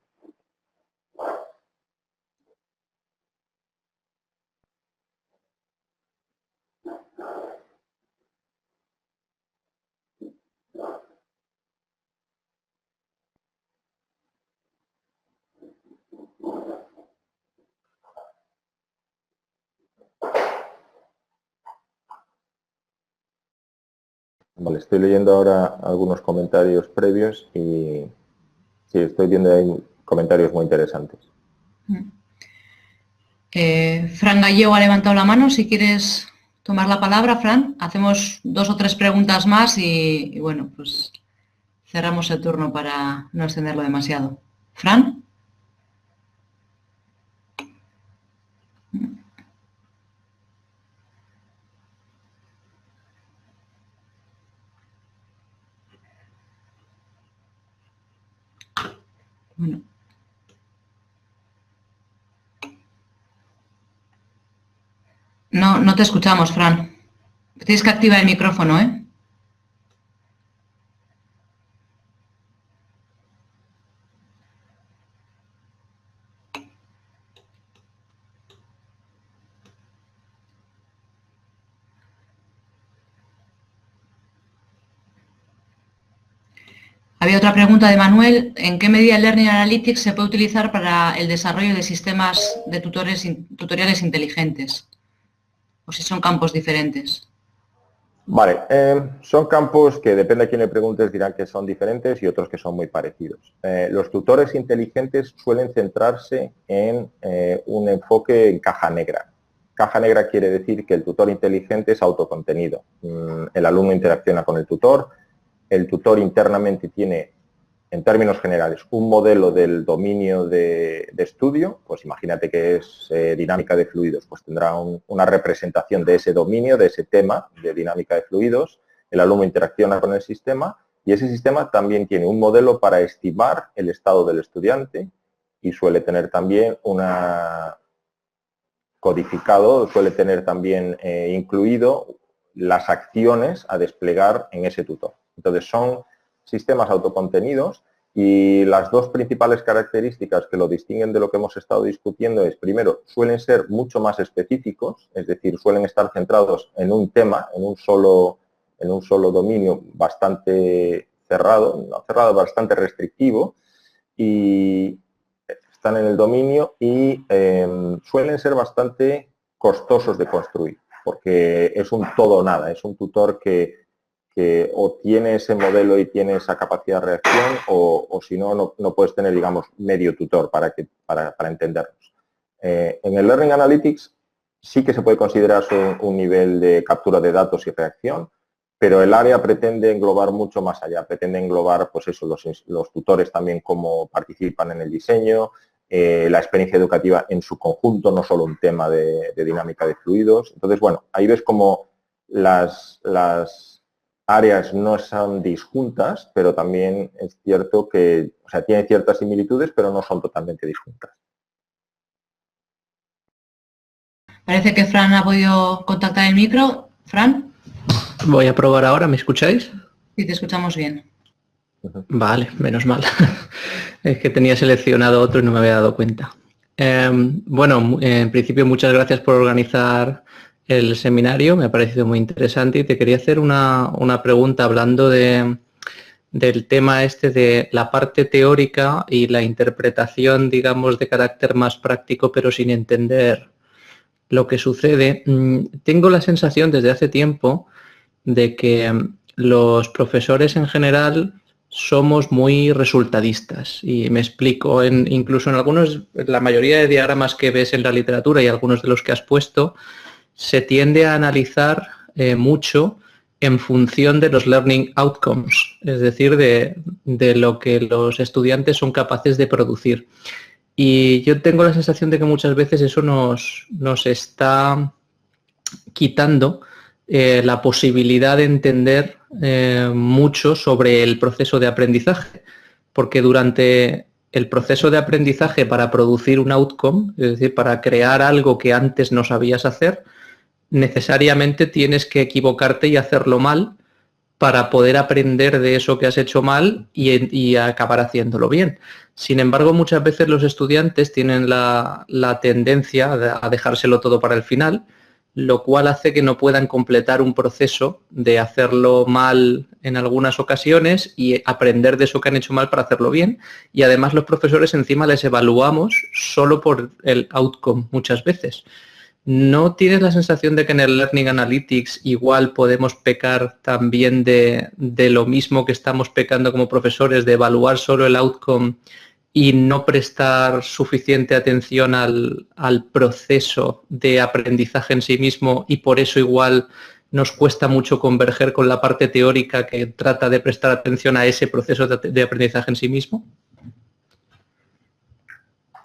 Vale, estoy leyendo ahora algunos comentarios previos y sí, estoy viendo ahí comentarios muy interesantes. Fran Gallego ha levantado la mano. Si quieres tomar la palabra, Fran, hacemos 2 o 3 preguntas más y bueno, pues cerramos el turno para no extenderlo demasiado. Fran. Bueno. No te escuchamos, Fran. Tienes que activar el micrófono, ¿eh? Había otra pregunta de Manuel. ¿En qué medida el Learning Analytics se puede utilizar para el desarrollo de sistemas de tutoriales inteligentes? O si son campos diferentes. Vale, son campos que depende a quién le preguntes dirán que son diferentes y otros que son muy parecidos. Los tutores inteligentes suelen centrarse en un enfoque en caja negra. Caja negra quiere decir que el tutor inteligente es autocontenido. El alumno interacciona con el tutor internamente tiene, en términos generales, un modelo del dominio de estudio, pues imagínate que es dinámica de fluidos, pues tendrá una representación de ese dominio, de ese tema de dinámica de fluidos, el alumno interacciona con el sistema y ese sistema también tiene un modelo para estimar el estado del estudiante y suele tener también suele tener también incluido las acciones a desplegar en ese tutor. Entonces son sistemas autocontenidos y las 2 principales características que lo distinguen de lo que hemos estado discutiendo es, primero, suelen ser mucho más específicos, es decir, suelen estar centrados en un tema, en un solo dominio bastante bastante restrictivo y están en el dominio y suelen ser bastante costosos de construir porque es un todo o nada, es un tutor que que o tiene ese modelo y tiene esa capacidad de reacción o si no, no puedes tener, digamos, medio tutor para entendernos. En el Learning Analytics sí que se puede considerar un nivel de captura de datos y reacción, pero el área pretende englobar mucho más allá, pretende englobar, pues eso, los tutores también cómo participan en el diseño, la experiencia educativa en su conjunto, no solo un tema de dinámica de fluidos. Entonces, bueno, ahí ves como las áreas no son disjuntas, pero también es cierto que, o sea, tienen ciertas similitudes, pero no son totalmente disjuntas. Parece que Fran ha podido contactar el micro. Fran. Voy a probar ahora, ¿me escucháis? Sí, te escuchamos bien. Vale, menos mal. Es que tenía seleccionado otro y no me había dado cuenta. Bueno, en principio muchas gracias por organizar el seminario, me ha parecido muy interesante y te quería hacer una pregunta hablando del tema este de la parte teórica y la interpretación, digamos, de carácter más práctico, pero sin entender lo que sucede. Tengo la sensación desde hace tiempo de que los profesores en general somos muy resultadistas y me explico, incluso en la mayoría de diagramas que ves en la literatura y algunos de los que has puesto, se tiende a analizar mucho en función de los learning outcomes, es decir, de lo que los estudiantes son capaces de producir. Y yo tengo la sensación de que muchas veces eso nos está quitando la posibilidad de entender mucho sobre el proceso de aprendizaje, porque durante el proceso de aprendizaje para producir un outcome, es decir, para crear algo que antes no sabías hacer, necesariamente tienes que equivocarte y hacerlo mal para poder aprender de eso que has hecho mal y acabar haciéndolo bien. Sin embargo, muchas veces los estudiantes tienen la tendencia a dejárselo todo para el final, lo cual hace que no puedan completar un proceso de hacerlo mal en algunas ocasiones y aprender de eso que han hecho mal para hacerlo bien. Y además los profesores encima les evaluamos solo por el outcome muchas veces. ¿No tienes la sensación de que en el Learning Analytics igual podemos pecar también de lo mismo que estamos pecando como profesores, de evaluar solo el outcome y no prestar suficiente atención al proceso de aprendizaje en sí mismo y por eso igual nos cuesta mucho converger con la parte teórica que trata de prestar atención a ese proceso de aprendizaje en sí mismo?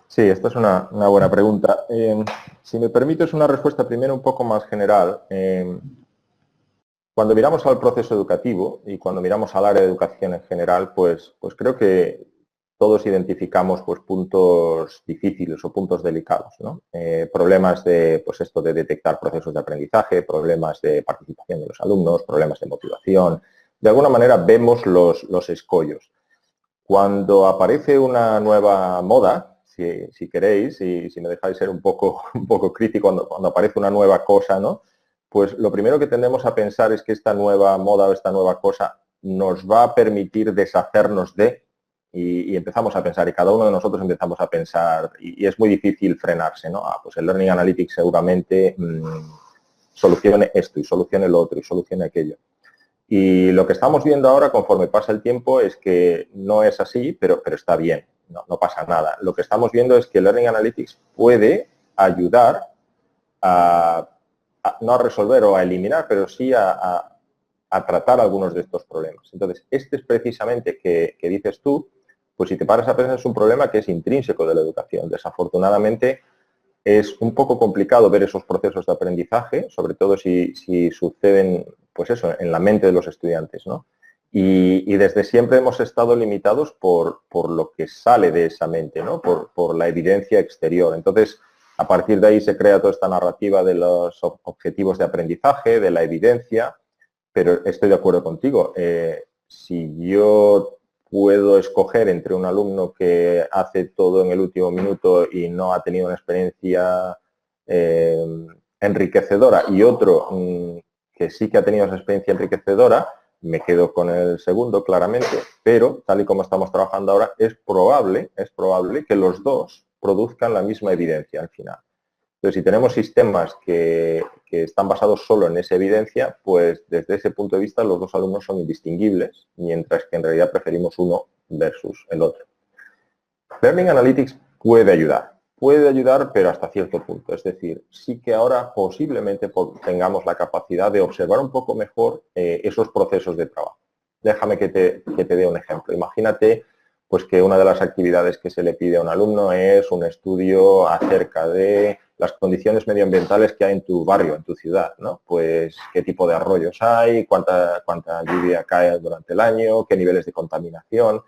Sí, esta es una buena pregunta. Si me permites una respuesta primero un poco más general. Cuando miramos al proceso educativo y cuando miramos al área de educación en general, pues creo que todos identificamos pues, puntos difíciles o puntos delicados, ¿no? Problemas de, pues esto de detectar procesos de aprendizaje, problemas de participación de los alumnos, problemas de motivación. De alguna manera vemos los escollos. Cuando aparece una nueva moda, si queréis, y si me dejáis ser un poco crítico, cuando aparece una nueva cosa, ¿no? Pues lo primero que tendemos a pensar es que esta nueva moda o esta nueva cosa nos va a permitir deshacernos de, y empezamos a pensar, y cada uno de nosotros empezamos a pensar, y es muy difícil frenarse, ¿no? Pues el Learning Analytics seguramente solucione esto, y solucione lo otro, y solucione aquello. Y lo que estamos viendo ahora, conforme pasa el tiempo, es que no es así, pero está bien, no pasa nada. Lo que estamos viendo es que el Learning Analytics puede ayudar no a resolver o a eliminar, pero sí a tratar algunos de estos problemas. Entonces, este es precisamente que dices tú, pues si te paras a pensar, es un problema que es intrínseco de la educación. Desafortunadamente, es un poco complicado ver esos procesos de aprendizaje, sobre todo si suceden, pues eso, en la mente de los estudiantes, ¿no? Y desde siempre hemos estado limitados por lo que sale de esa mente, ¿no? Por la evidencia exterior. Entonces, a partir de ahí se crea toda esta narrativa de los objetivos de aprendizaje, de la evidencia, pero estoy de acuerdo contigo. Si yo puedo escoger entre un alumno que hace todo en el último minuto y no ha tenido una experiencia enriquecedora y otro que sí que ha tenido esa experiencia enriquecedora, me quedo con el segundo claramente, pero tal y como estamos trabajando ahora, es probable que los dos produzcan la misma evidencia al final. Entonces, si tenemos sistemas que están basados solo en esa evidencia, pues desde ese punto de vista los dos alumnos son indistinguibles, mientras que en realidad preferimos uno versus el otro. Learning Analytics puede ayudar, pero hasta cierto punto. Es decir, sí que ahora posiblemente tengamos la capacidad de observar un poco mejor esos procesos de trabajo. Déjame que te dé un ejemplo. Imagínate pues, que una de las actividades que se le pide a un alumno es un estudio acerca de las condiciones medioambientales que hay en tu barrio, en tu ciudad, ¿no? Pues qué tipo de arroyos hay, cuánta lluvia cae durante el año, qué niveles de contaminación.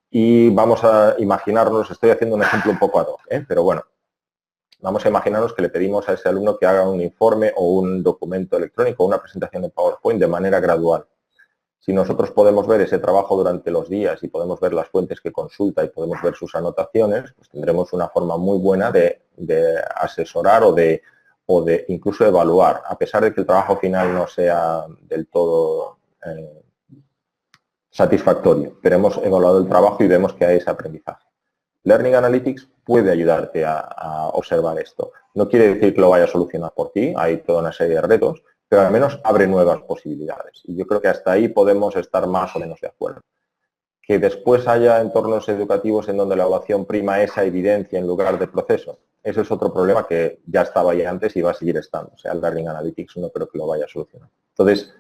Y vamos a imaginarnos, estoy haciendo un ejemplo un poco ad hoc, pero bueno, vamos a imaginarnos que le pedimos a ese alumno que haga un informe o un documento electrónico o una presentación en PowerPoint de manera gradual. Si nosotros podemos ver ese trabajo durante los días y podemos ver las fuentes que consulta y podemos ver sus anotaciones, pues tendremos una forma muy buena de asesorar o de incluso evaluar, a pesar de que el trabajo final no sea del todo satisfactorio, pero hemos evaluado el trabajo y vemos que hay ese aprendizaje. Learning Analytics puede ayudarte a observar esto. No quiere decir que lo vaya a solucionar por ti, hay toda una serie de retos, pero al menos abre nuevas posibilidades. Y yo creo que hasta ahí podemos estar más o menos de acuerdo. Que después haya entornos educativos en donde la evaluación prima esa evidencia en lugar de proceso, ese es otro problema que ya estaba ahí antes y va a seguir estando. O sea, el Learning Analytics no creo que lo vaya a solucionar. Entonces,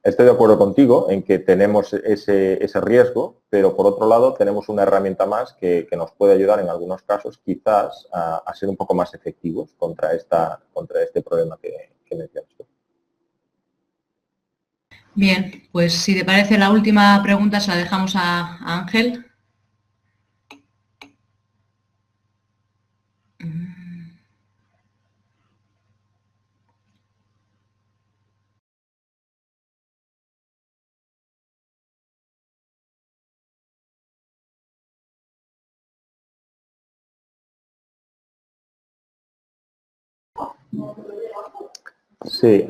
estoy de acuerdo contigo en que tenemos ese riesgo, pero por otro lado tenemos una herramienta más que nos puede ayudar en algunos casos quizás a ser un poco más efectivos contra este problema que mencionas tú. Bien, pues si te parece la última pregunta se la dejamos a Ángel. Sí,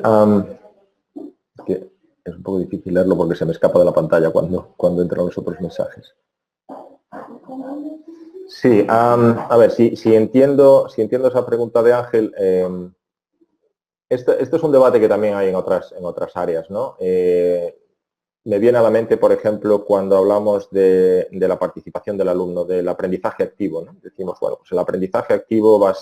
es un poco difícil leerlo porque se me escapa de la pantalla cuando entran los otros mensajes. Sí, a ver, si entiendo esa pregunta de Ángel, esto es un debate que también hay en otras áreas, ¿no? Me viene a la mente, por ejemplo, cuando hablamos de la participación del alumno, del aprendizaje activo, ¿no? Decimos, bueno, pues el aprendizaje activo va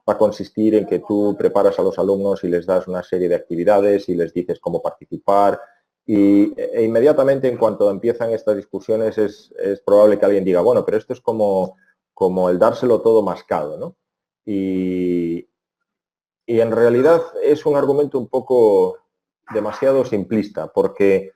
a consistir en que tú preparas a los alumnos y les das una serie de actividades y les dices cómo participar e inmediatamente en cuanto empiezan estas discusiones es probable que alguien diga, bueno, pero esto es como el dárselo todo mascado, ¿no? Y en realidad es un argumento un poco demasiado simplista porque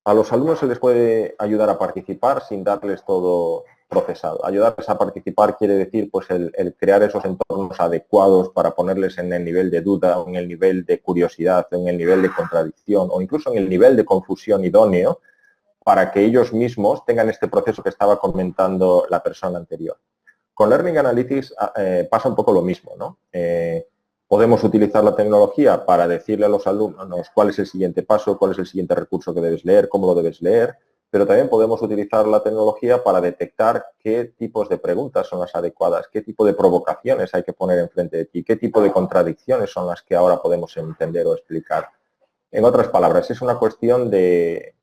a los alumnos se les puede ayudar a participar sin darles todo procesado. Ayudarles a participar quiere decir pues el crear esos entornos adecuados para ponerles en el nivel de duda, en el nivel de curiosidad, en el nivel de contradicción o incluso en el nivel de confusión idóneo para que ellos mismos tengan este proceso que estaba comentando la persona anterior. Con Learning Analytics pasa un poco lo mismo, ¿no? Podemos utilizar la tecnología para decirle a los alumnos cuál es el siguiente paso, cuál es el siguiente recurso que debes leer, cómo lo debes leer, pero también podemos utilizar la tecnología para detectar qué tipos de preguntas son las adecuadas, qué tipo de provocaciones hay que poner enfrente de ti, qué tipo de contradicciones son las que ahora podemos entender o explicar. En otras palabras, es una cuestión de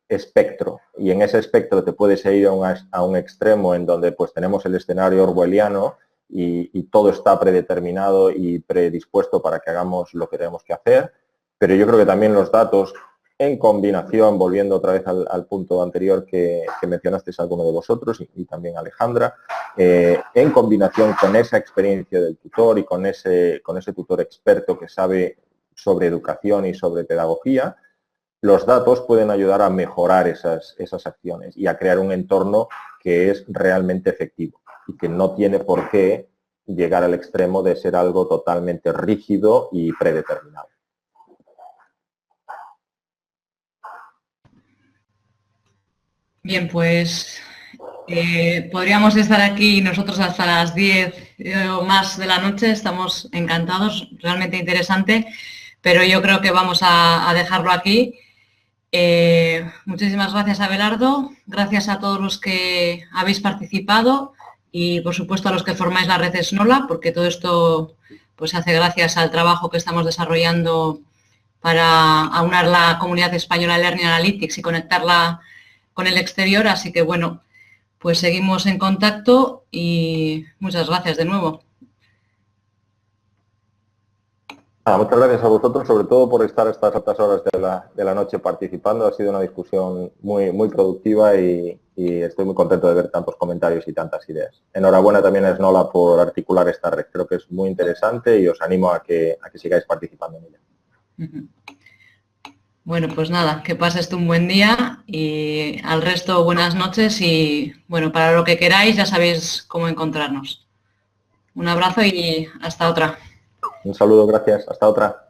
espectro y en ese espectro te puedes ir a un extremo en donde pues tenemos el escenario orwelliano y todo está predeterminado y predispuesto para que hagamos lo que tenemos que hacer, pero yo creo que también los datos en combinación, volviendo otra vez al punto anterior que mencionasteis alguno de vosotros y también Alejandra, en combinación con esa experiencia del tutor y con ese tutor experto que sabe sobre educación y sobre pedagogía, los datos pueden ayudar a mejorar esas acciones y a crear un entorno que es realmente efectivo y que no tiene por qué llegar al extremo de ser algo totalmente rígido y predeterminado. Bien, pues podríamos estar aquí nosotros hasta las 10 o más de la noche, estamos encantados, realmente interesante, pero yo creo que vamos a dejarlo aquí. Muchísimas gracias, Abelardo, gracias a todos los que habéis participado y, por supuesto, a los que formáis la red Snola, porque todo esto pues, se hace gracias al trabajo que estamos desarrollando para aunar la comunidad española de Learning Analytics y conectarla con el exterior. Así que, bueno, pues seguimos en contacto y muchas gracias de nuevo. Muchas gracias a vosotros, sobre todo por estar a estas altas horas de la noche participando. Ha sido una discusión muy productiva y estoy muy contento de ver tantos comentarios y tantas ideas. Enhorabuena también a Snola por articular esta red. Creo que es muy interesante y os animo a que sigáis participando en ella. Bueno, pues nada, que pases tú un buen día y al resto buenas noches y, bueno, para lo que queráis ya sabéis cómo encontrarnos. Un abrazo y hasta otra. Un saludo, gracias. Hasta otra.